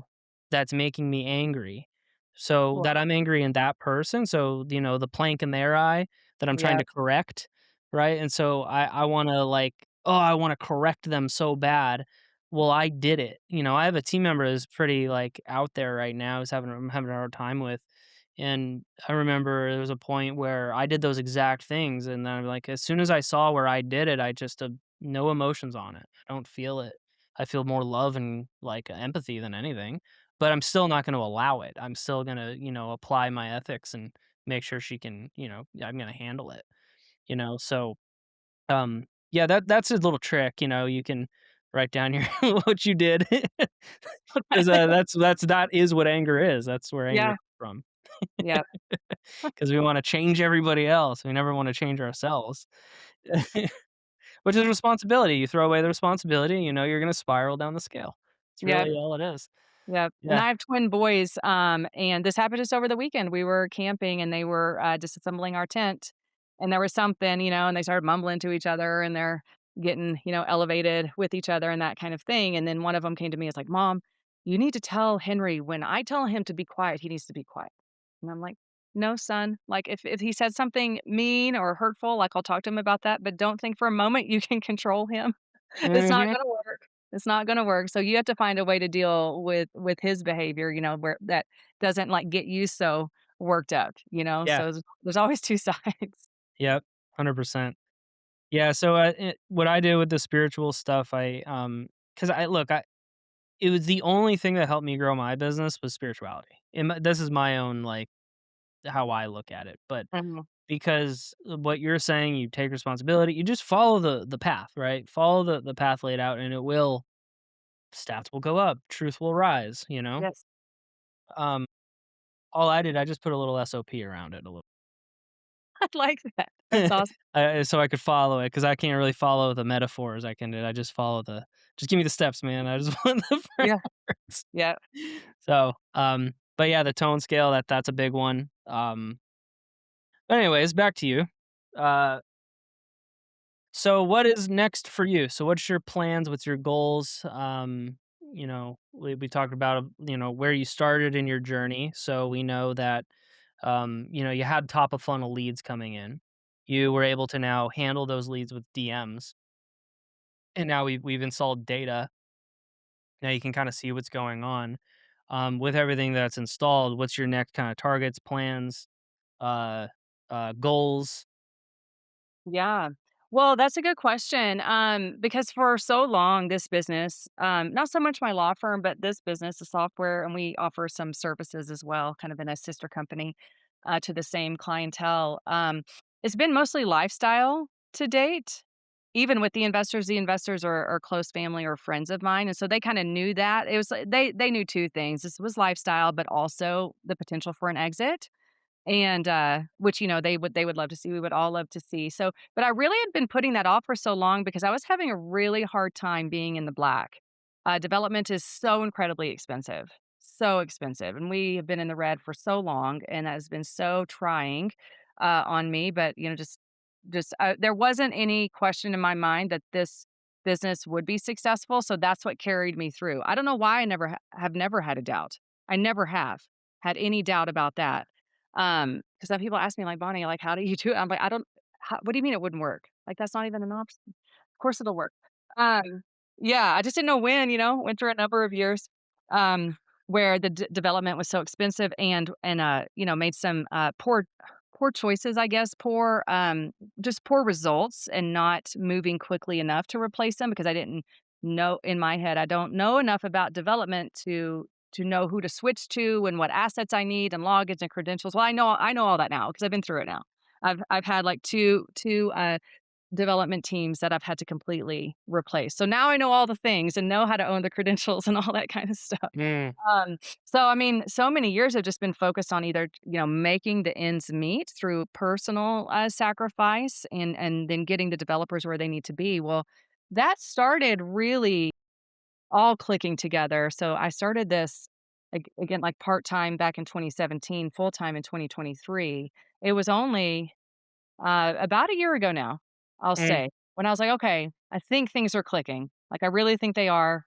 that's making me angry. So Cool. that I'm angry in that person, so, the plank in their eye that I'm trying Yeah, to correct, right? And so I wanna, like, oh, I wanna correct them so bad. Well, I did it. I have a team member that's pretty, like, out there right now, who's I'm having a hard time with, and I remember there was a point where I did those exact things, and then I'm like, as soon as I saw where I did it, I just, no emotions on it. I don't feel it. I feel more love and, like, empathy than anything, but I'm still not gonna allow it. I'm still gonna, apply my ethics and make sure she can, I'm gonna handle it, So, yeah, that's a little trick, you can write down your what you did, 'cause, that is what anger is. That's where anger yeah, comes from. yeah, 'Cause we wanna change everybody else. We never wanna change ourselves. Which is responsibility. You throw away the responsibility, you're gonna spiral down the scale. It's yeah. really all it is. Yep, and Yeah. I have twin boys, and this happened just over the weekend. We were camping and they were, disassembling our tent, and there was something, and they started mumbling to each other and they're getting, elevated with each other and that kind of thing, and then one of them came to me, and was like, "Mom, you need to tell Henry when I tell him to be quiet, he needs to be quiet." And I'm like, "No, son, like, if he said something mean or hurtful, like, I'll talk to him about that, but don't think for a moment you can control him. It's not Mhm. gonna work." It's not gonna work, so you have to find a way to deal with his behavior, where that doesn't, like, get you so worked up, Yeah. so there's always 2 sides. Yep. 100%. Yeah, so, what I did with the spiritual stuff, 'cause it was the only thing that helped me grow my business was spirituality. And this is my own, like, how I look at it, but Mhm. because what you're saying, you take responsibility, you just follow the path, right? Follow the path laid out, and stats will go up, truth will rise. Yes. Um, all I did, I just put a little SOP around it a little, I like that. That's awesome. so I could follow it because I can't really follow the metaphors. I just follow just give me the steps, man. I just want the Yeah, frameworks. yeah, So, but yeah, the tone scale, that's a big one. But anyways, back to you. Uh, so what is next for you? So what's your plans? What's your goals? We talked about, where you started in your journey. So we know that, you had top of funnel leads coming in. You were able to now handle those leads with DMs. And now we've installed data. Now you can kind of see what's going on. With everything that's installed, what's your next kind of targets, plans, uh, goals? yeah. Well, that's a good question, because for so long, this business, not so much my law firm, but this business, the software, and we offer some services as well, kind of in a sister company, to the same clientele, it's been mostly lifestyle to date. Even with the investors are close family or friends of mine, and so they kinda knew that. It was like they knew 2 things. This was lifestyle, but also the potential for an exit, and, which, they would love to see, we would all love to see. So but I really had been putting that off for so long because I was having a really hard time being in the black. Development is so incredibly so expensive, and we have been in the red for so long, and that has been so trying, on me, but, there wasn't any question in my mind that this business would be successful, so that's what carried me through. I don't know why I have never had a doubt. I never have had any doubt about that. 'Cause some people ask me like, "Bonnie, like, how do you do it?" I'm like, "I don't what do you mean it wouldn't work? Like, that's not even an option. Of course it'll work." Yeah, I just didn't know when, went through a number of years, where the development was so expensive and made some, poor choices, I guess, poor, just poor results and not moving quickly enough to replace them because I didn't know in my head, I don't know enough about development to know who to switch to and what assets I need and logins and credentials. Well, I know all that now because I've been through it now. I've had like two development teams that I've had to completely replace. So now I know all the things and know how to own the credentials and all that kind of stuff. Mm, So I mean, so many years have just been focused on either, making the ends meet through personal sacrifice and then getting the developers where they need to be. Well, that started really all clicking together. So I started this again like part-time back in 2017, full-time in 2023. It was only about a year ago now, I'll mm, say, when I was like, "Okay, I think things are clicking." Like, I really think they are.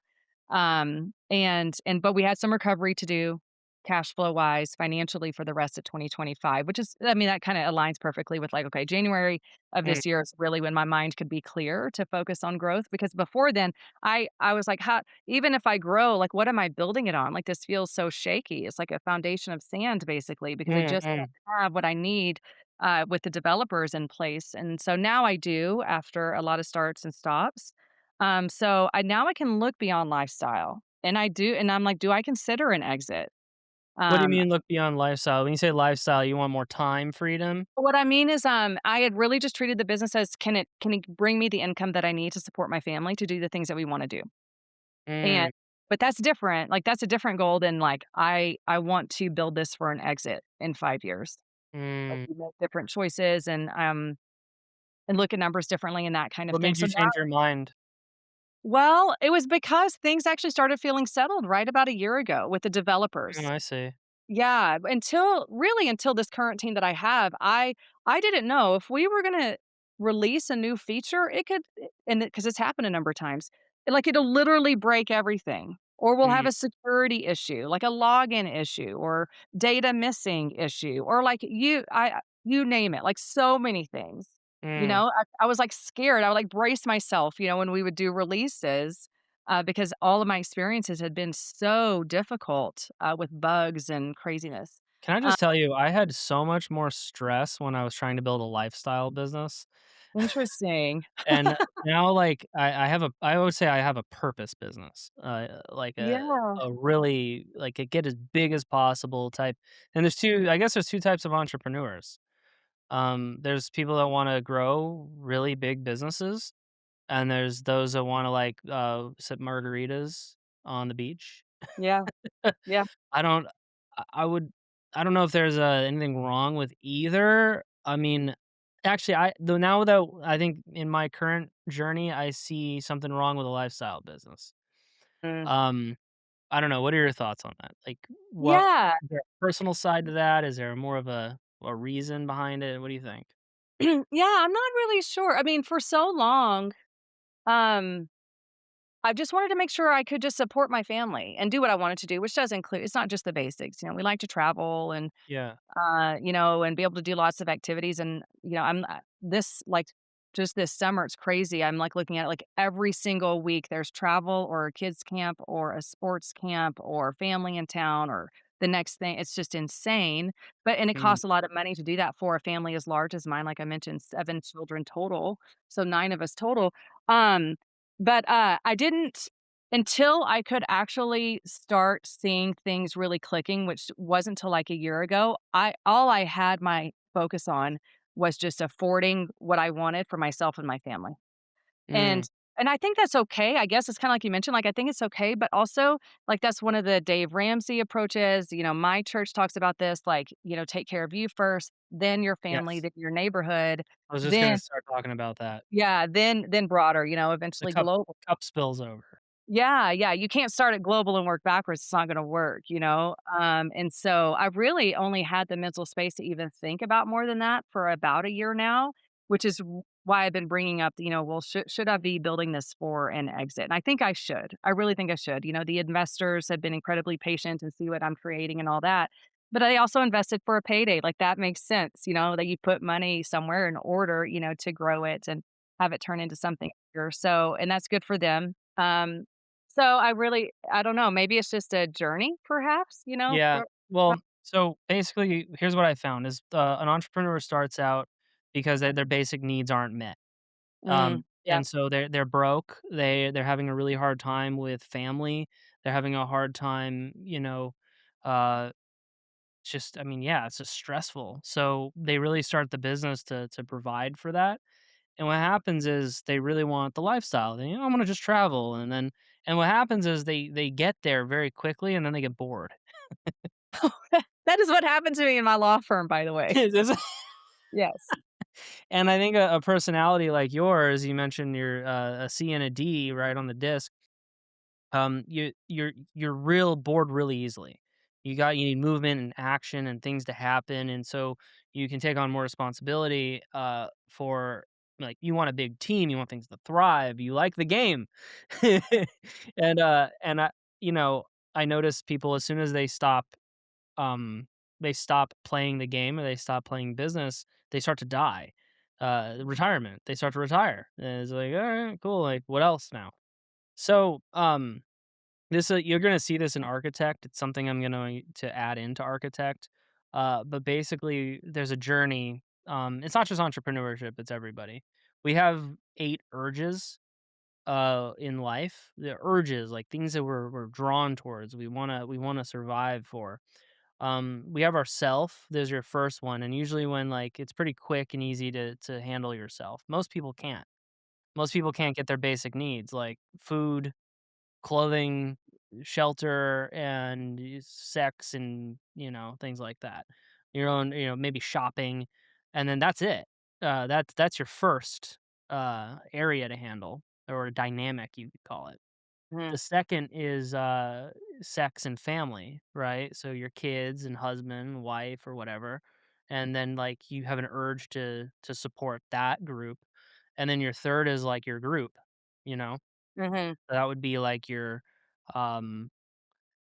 But we had some recovery to do cash flow wise, financially for the rest of 2025, which is I mean, that kinda aligns perfectly with like, okay, January of mm, this year is really when my mind could be clear to focus on growth because before then, I was like, "How even if I grow, like, what am I building it on? Like, this feels so shaky." It's like a foundation of sand basically because I mm, just mm. don't have what I need with the developers in place. And so now I do after a lot of starts and stops. So I can look beyond lifestyle. And I do, and I'm like, do I consider an exit? What do you Um, mean look beyond lifestyle? When you say lifestyle, you want more time freedom? what I mean is, I had really just treated the business as can it bring me the income that I need to support my family to do the things that we want to do, and Mm, but that's different. Like that's a different goal than like I want to build this for an exit in 5 years. Like mm. you make different choices and look at numbers differently and that kind of What thing. made So you change your mind? well, it was because things actually started feeling settled right about a year ago with the Oh, developers. I see. Yeah, until this current team that I have, I didn't know if we were gonna release a new feature, it could and because it's happened a number of times, like, it'll literally break everything, or we'll have Mm, a security issue, like a login issue, or data missing issue, or like you name it, like so many things. mm. I was, like, scared, I would, like, brace myself, when we would do releases, because all of my experiences had been so difficult, with bugs and craziness. Can I Uh, just tell you, I had so much more stress when I was trying to build a lifestyle business, Interesting. and now, like, I would say I have a purpose business, like Yeah. a really like, a get as big as possible type and I guess there's 2 types of entrepreneurs. There's people that wanna grow really big businesses, and there's those that wanna, like, sip margaritas on the beach. Yeah, yeah. I don't I would I don't know if there's, anything wrong with either. I mean, actually, though now that I think in my current journey, I see something wrong with a lifestyle business. Mm. Um, I don't know, what are your thoughts on that? Like, what Yeah. is there a personal side to that? Is there more of a reason behind it? What do you think? Yeah, I'm not really sure. I mean, for so long, um, I just wanted to make sure I could just support my family and do what I wanted to do, which does include it's not just the basics, we like to travel and Yeah. and be able to do lots of activities. And, I'm this like just this summer, it's crazy. I'm like looking at like every single week there's travel or a kids camp or a sports camp or family in town or the next thing. It's just insane. And it Mm, costs a lot of money to do that for a family as large as mine. Like I mentioned, 7 children total. So 9 of us total. Um, I didn't until I could actually start seeing things really clicking, which wasn't till, like, a year ago, I had my focus on was just affording what I wanted for myself and my family. mm. And I think that's okay, I guess it's kinda like you mentioned, like, I think it's okay, but also, like, that's one of the Dave Ramsey approaches, my church talks about this, like, take care of you first, then your family, Yes. then your neighborhood, I was just gonna then start talking about that. yeah, then broader, The eventually cup global. cup spills over. Yeah, yeah, you can't start at global and work backwards, it's not gonna work. And so I've really only had the mental space to even think about more than that for about a year now, which is why I've been bringing up, well, should I be building this for an exit? And I think I should. I really think I should. The investors have been incredibly patient and see what I'm creating and all that. But I also invested for a payday. Like that makes sense, that you put money somewhere in order, to grow it and have it turn into something bigger. So, and that's good for them. So I don't know, maybe it's just a journey perhaps, Yeah. for Well, So basically, here's what I found is an entrepreneur starts out because their basic needs aren't met. Yeah. And so they're broke. They're having a really hard time with family. They're having a hard time, uh, just I mean, yeah, it's just stressful. So they really start the business to provide for that. And what happens is they really want the lifestyle. They, I want to just travel, and what happens is they get there very quickly, and then they get bored. That is what happened to me in my law firm, by the way. Yes. And I think a personality like yours, you mentioned you're a C and a D, right, on the disc. You're real bored really easily. You need movement and action and things to happen, and so you can take on more responsibility. For like you want a big team, you want things to thrive. You like the game, and you know I notice people as soon as um they stop playing the game or they stop playing business, they start to die. Retirement, they start to retire. And it's like, all right, cool. Like, what else now? So, this you're gonna see this in architect. It's something I'm gonna to add into architect. But basically, there's a journey. It's not just entrepreneurship; it's everybody. We have 8 urges in life. The urges, like things that we're drawn towards. We wanna survive for. We have our self. There's your first one, and usually when like it's pretty quick and easy to handle yourself. Most people can't. Most people can't get their basic needs like food, clothing, shelter, and sex, and things like that. Your own, maybe shopping, and then that's it. That's your first area to handle, or dynamic, you could call it. The Mhm. second is sex and family, right? So your kids and husband, wife, or whatever, and then like you have an urge to support that group, and then your third is like your group, you know Mhm. that would be like um,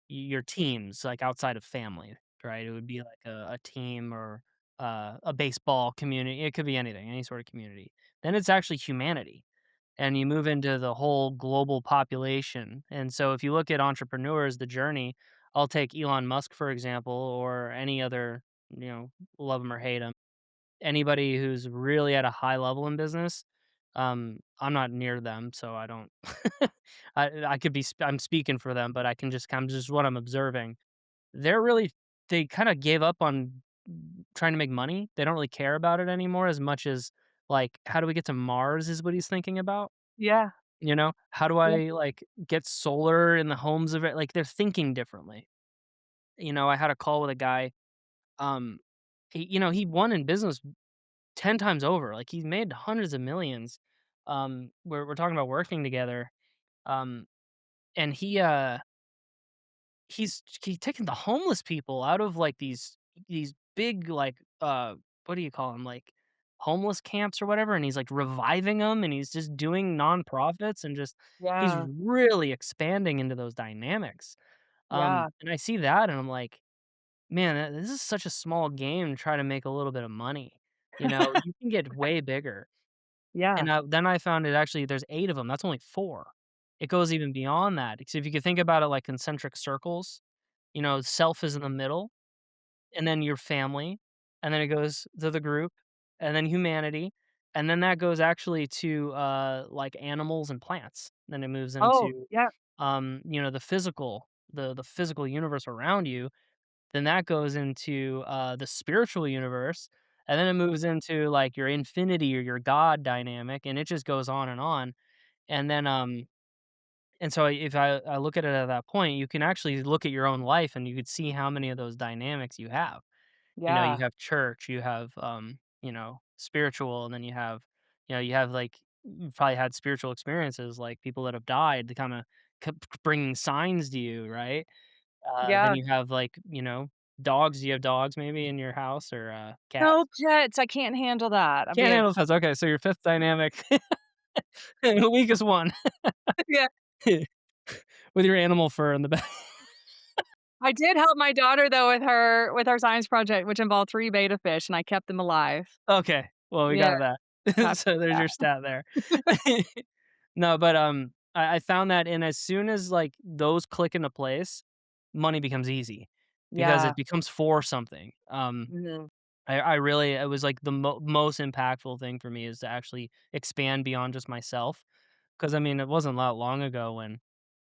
your teams, like, outside of family, right? It would be like a team, or a baseball community. It could be anything, any sort of community. Then it's actually humanity, and you move into the whole global population. And so if you look at entrepreneurs, the journey, I'll take Elon Musk, for example, or any other, love him or hate him. Anybody who's really at a high level in business, I'm not near them, so I don't I could be I'm speaking for them, but I'm just what I'm observing. They're really they kinda gave up on trying to make money. They don't really care about it anymore as much as, like, "How do we get to Mars?" is what he's thinking about, Yeah. you know? "How do Yeah. I, like, get solar in the homes of it?" Like, they're thinking differently. I had a call with a guy, um, he won in business 10 times over. Like, he's made hundreds of millions. We're talking about working together. Um, and he's taking the homeless people out of, like, these big, like, what do you call them? Like, homeless camps or whatever, and he's, like, reviving them, and he's just doing nonprofits, and just he's Yeah. really expanding into those dynamics. Yeah. And I see that, and I'm like, "Man, this is such a small game to try to make a little bit of money." You can get way bigger. Yeah. And, then I found it actually there's 8 of them, that's only 4. It goes even beyond that, because if you could think about it like concentric circles, self is in the middle, and then your family, and then it goes to the group, and then humanity, and then that goes actually to, like, animals and plants. Then it moves Oh, into, yeah. the physical universe around you, then that goes into, the spiritual universe, and then it moves into, like, your infinity or your God dynamic, and it just goes on and on. And then, and so if I look at it at that point, you can actually look at your own life, and you could see how many of those dynamics you have. You Yeah. have church, you have, spiritual, and then you have, like, you've probably had spiritual experiences, like people that have died, to kinda bringing signs to you, right? Then Yeah. you have, like, dogs. Do you have dogs maybe in your house, or, No cats? pets, I can't handle that. I'd be Can't like handle pets, okay, so your 5th dynamic, the weakest one, yeah. with your animal fur in the back. I did help my daughter, though, with her science project, which involved 3 betta fish, and I kept them alive. Okay, well, we Yeah, got that. happy So with there's that. your stat there. No, but, I found that, and as soon as, like, those click into place, money becomes easy. because Yeah. it becomes for something. Mhm. I really it was like the most impactful thing for me is to actually expand beyond just myself. Because I mean, it wasn't that long ago when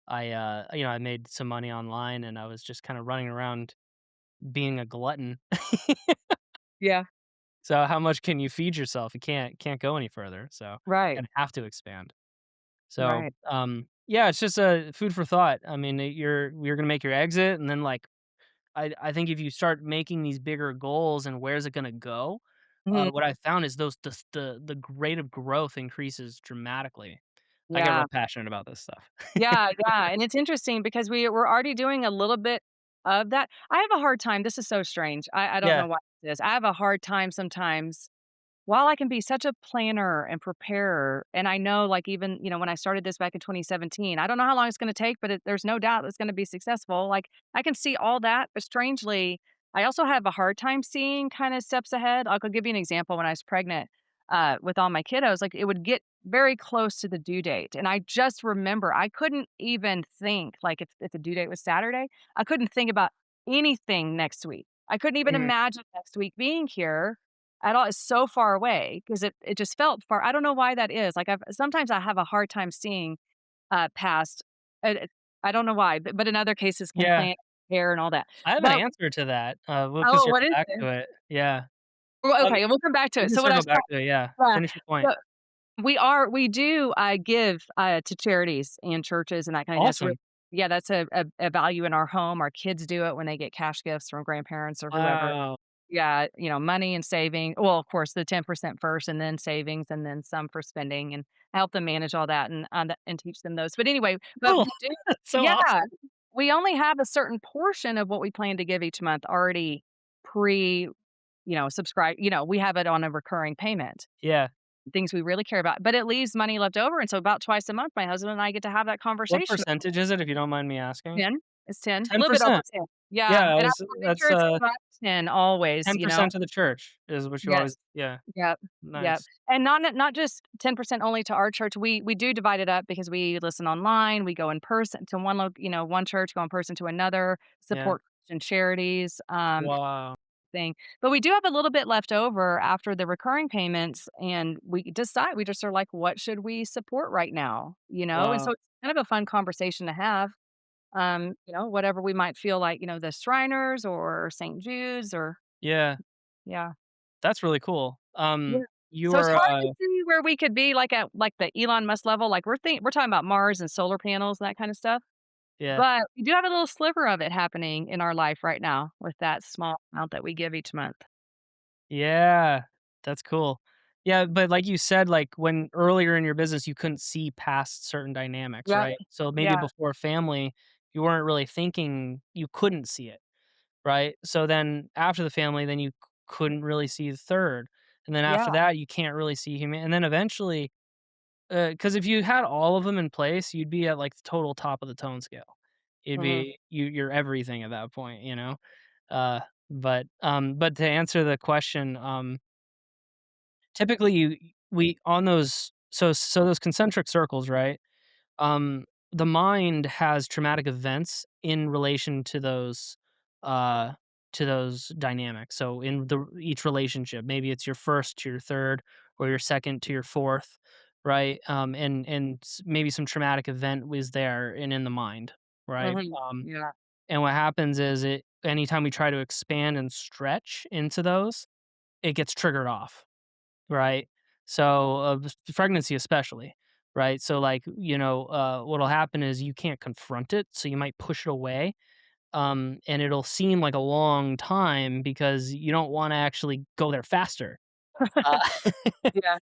I made some money online and I was just kind of running around being a glutton. Yeah. So how much can you feed yourself? You can't go any further. So Right. you have to expand. So Right. yeah, it's just a food for thought. I mean, you're gonna make your exit, and then like I think if you start making these bigger goals and where's it gonna go, Mhm. what I found is the rate of growth increases dramatically. I get Yeah. real passionate about this stuff. Yeah, yeah, and it's interesting because we're already doing a little bit of that. I have a hard time, this is so strange. I don't Yeah, know why this is. I have a hard time sometimes while I can be such a planner and preparer, and I know, like, even, when I started this back in 2017, I don't know how long it's gonna take, but there's no doubt it's gonna be successful. Like, I can see all that, but strangely, I also have a hard time seeing kinda steps ahead. Like, I'll give you an example. When I was pregnant, with all my kiddos, like, it would get very close to the due date, and I just remember I couldn't even think, like, if the due date was Saturday, I couldn't think about anything next week. I couldn't even mhm, imagine next week being here at all. It's so far away because it just felt far. I don't know why that is. Like, sometimes I have a hard time seeing, past, I don't know why, but in other cases can yeah. plan, prepare, and all that. I have an But answer to that. We'll can oh, circle what is back it? to it. Yeah. Well, Um, okay, we'll come back to we it. can So what I circle saw, back to it, yeah. yeah, Finish your point. so we do, give, to charities and churches and that kind of, that's Awesome. yeah, that's a value in our home. Our kids do it when they get cash gifts from grandparents or whoever. Wow. Yeah, money and saving, well, of course, the 10% first and then savings and then some for spending, and help them manage all that and teach them those. But anyway, but Cool. we do, That's so yeah, awesome. we only have a certain portion of what we plan to give each month already pre, subscribe, we have it on a recurring payment, Yeah. things we really care about, but it leaves money left over, and so about twice a month, my husband and I get to have that What conversation. percentage is it, if you don't mind me asking? 10, it's 10, a little bit over 10%. 10. Yeah, Yeah, and I was wanna make that's, sure it's above 10 always, 10% to the church is what you always Yes. yeah, Yep, yep, nice. and not just 10% only to our church. We do divide it up because we listen online, we go in person to one church, go in person to another, Yeah. support Christian charities, Wow. thing. But we do have a little bit left over after the recurring payments, and we just are like, "What should we support right now?" And so Wow. it's kind of a fun conversation to have, whatever we might feel like, the Shriners or St. Jude's or Yeah, yeah. that's really cool. Yeah. You So it's are, hard to see where we could be, like, at, like, the Elon Musk level. Like, we're talking about Mars and solar panels and that kind of stuff, yeah. but we do have a little sliver of it happening in our life right now with that small amount that we give each month. Yeah, that's cool. Yeah, but like you said, like, when earlier in your business, you couldn't see past certain dynamics, Yep. right? So maybe Yeah. before family, you weren't really thinking you couldn't see it, right? So then after the family, then you couldn't really see the 3rd, and then Yeah. after that, you can't really see human and then eventually, because if you had all of them in place, you'd be at, like, the total top of the tone scale. You'd Mhm. be you're everything at that point, you know? Uh, but to answer the question, typically we on those so those concentric circles, right? Um, the mind has traumatic events in relation uh to those dynamics. So in the each relationship, maybe it's your first to your third or your second to your fourth, right? Maybe some traumatic event was there and in the mind, right? Mhm. Yeah. And what happens is it anytime we try to expand and stretch into those, it gets triggered off. Right? So, pregnancy especially, right? So, like, what'll happen is you can't confront it, so you might push it away, and it'll seem like a long time because you don't wanna actually go there faster. Uh, Yeah.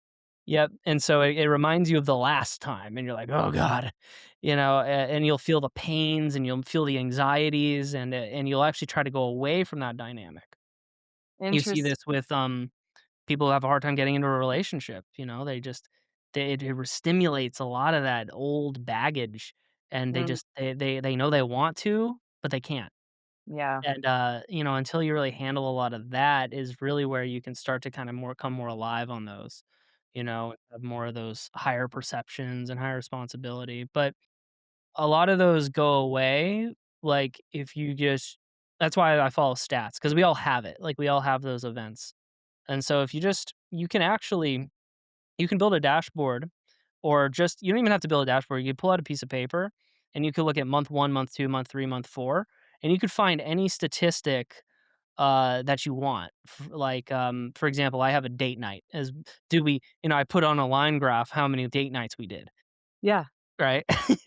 yep, and so it reminds you of the last time, and you're like, "Oh god," and you'll feel the pains, and you'll feel the anxieties, and you'll actually try to go away from that dynamic. You see Interest this with, people have a hard time getting into a relationship, they just it stimulates a lot of that old baggage, and they mm, just they know they want to, but they can't. yeah. And, until you really handle a lot of that is really where you can start to kinda more come more alive on those, have more of those higher perceptions and higher responsibility, but a lot of those go away, like, if you just That's why I follow stats, because we all have it. Like, we all have those events. And so if you can actually you can build a dashboard, or just you don't even have to build a dashboard. You could pull out a piece of paper and you could look at month 1, month 2, month 3, month 4, and you could find any statistic that you want. Like, for example, I have a date night. As do we, I put on a line graph how many date nights we did, Yeah, right?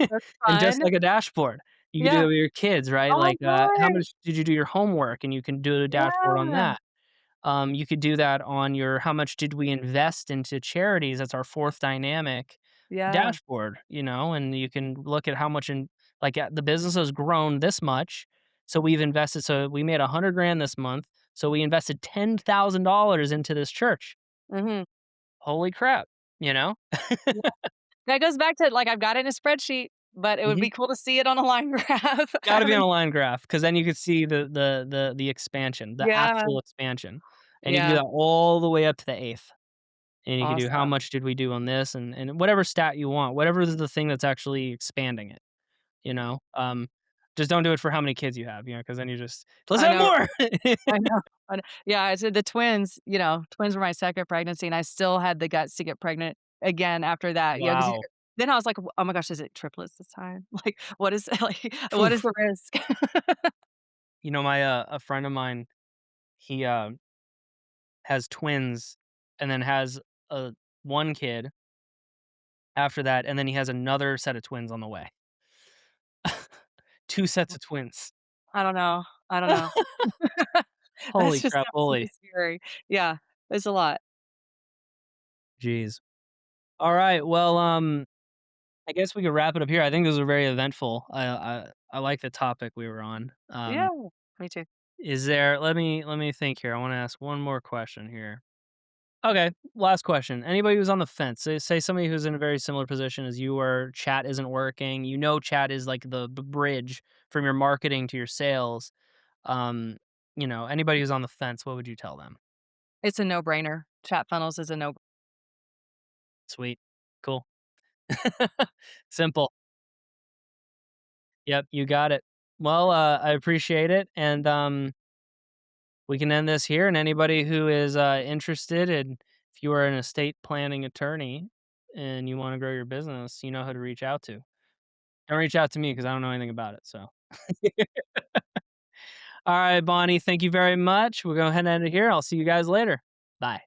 that's And just fun. like a dashboard, you could do Yeah. it with your kids, right? Oh my Like, how god. much did you do your homework, and you can do a dashboard on Yeah. that. You could do that on your how much did we invest into charities? That's our fourth dynamic Yeah. dashboard, and you can look at how much like, the business has grown this much. So we've invested, so we made 100 grand this month. So we invested $10,000 into this church. Mhm. Holy crap, you know? Yeah. That goes back to, like, I've got it in a spreadsheet, but it would Mhm. be cool to see it on a line graph. I Gotta be on haven't. a line graph, because then you could see the expansion, the Yeah. actual expansion. And you can do Yeah. that all the way up to the eighth. And you can do how Awesome. much did we do on this, and whatever stat you want, whatever is the thing that's actually expanding it, you know? Just don't do it for how many kids you have, because then you just, "Let's I have know. more!" I know. Yeah, I said the twins, twins were my 2nd pregnancy, and I still had the guts to get pregnant again after that, 'cause Wow. then I was like, "Oh my gosh, is it triplets this time?" Like, what is like, what is Oof. the risk? A friend of mine, he, has twins, and then has, 1 kid after that, and then he has another set of twins on the way. 2 sets of twins. I don't know. I don't know. That's Holy just crap, sounds holy. really scary. Yeah, it's a lot. Jeez. Alright, well, I guess we could wrap it up here. I think this was very eventful. I like the topic we were on. Yeah, me too. Is there let me think here. I wanna ask one more question here. Okay, last question. Anybody who's on the fence, say somebody who's in a very similar position as you were, chat isn't working, chat is like the bridge from your marketing to your sales. Um, anybody who's on the fence, what would you tell them? It's a no-brainer. ChatFunnels is a no. Sweet. Cool. Simple. Yep, you got it. Well, I appreciate it, and, we can end this here, and anybody who is, interested, and if you are an estate planning attorney and you wanna grow your business, you know who to reach out to. Don't reach out to me, because I don't know anything about it, so. Alright, Bonnie, thank you very much. We'll go ahead and end it here. I'll see you guys later. Bye.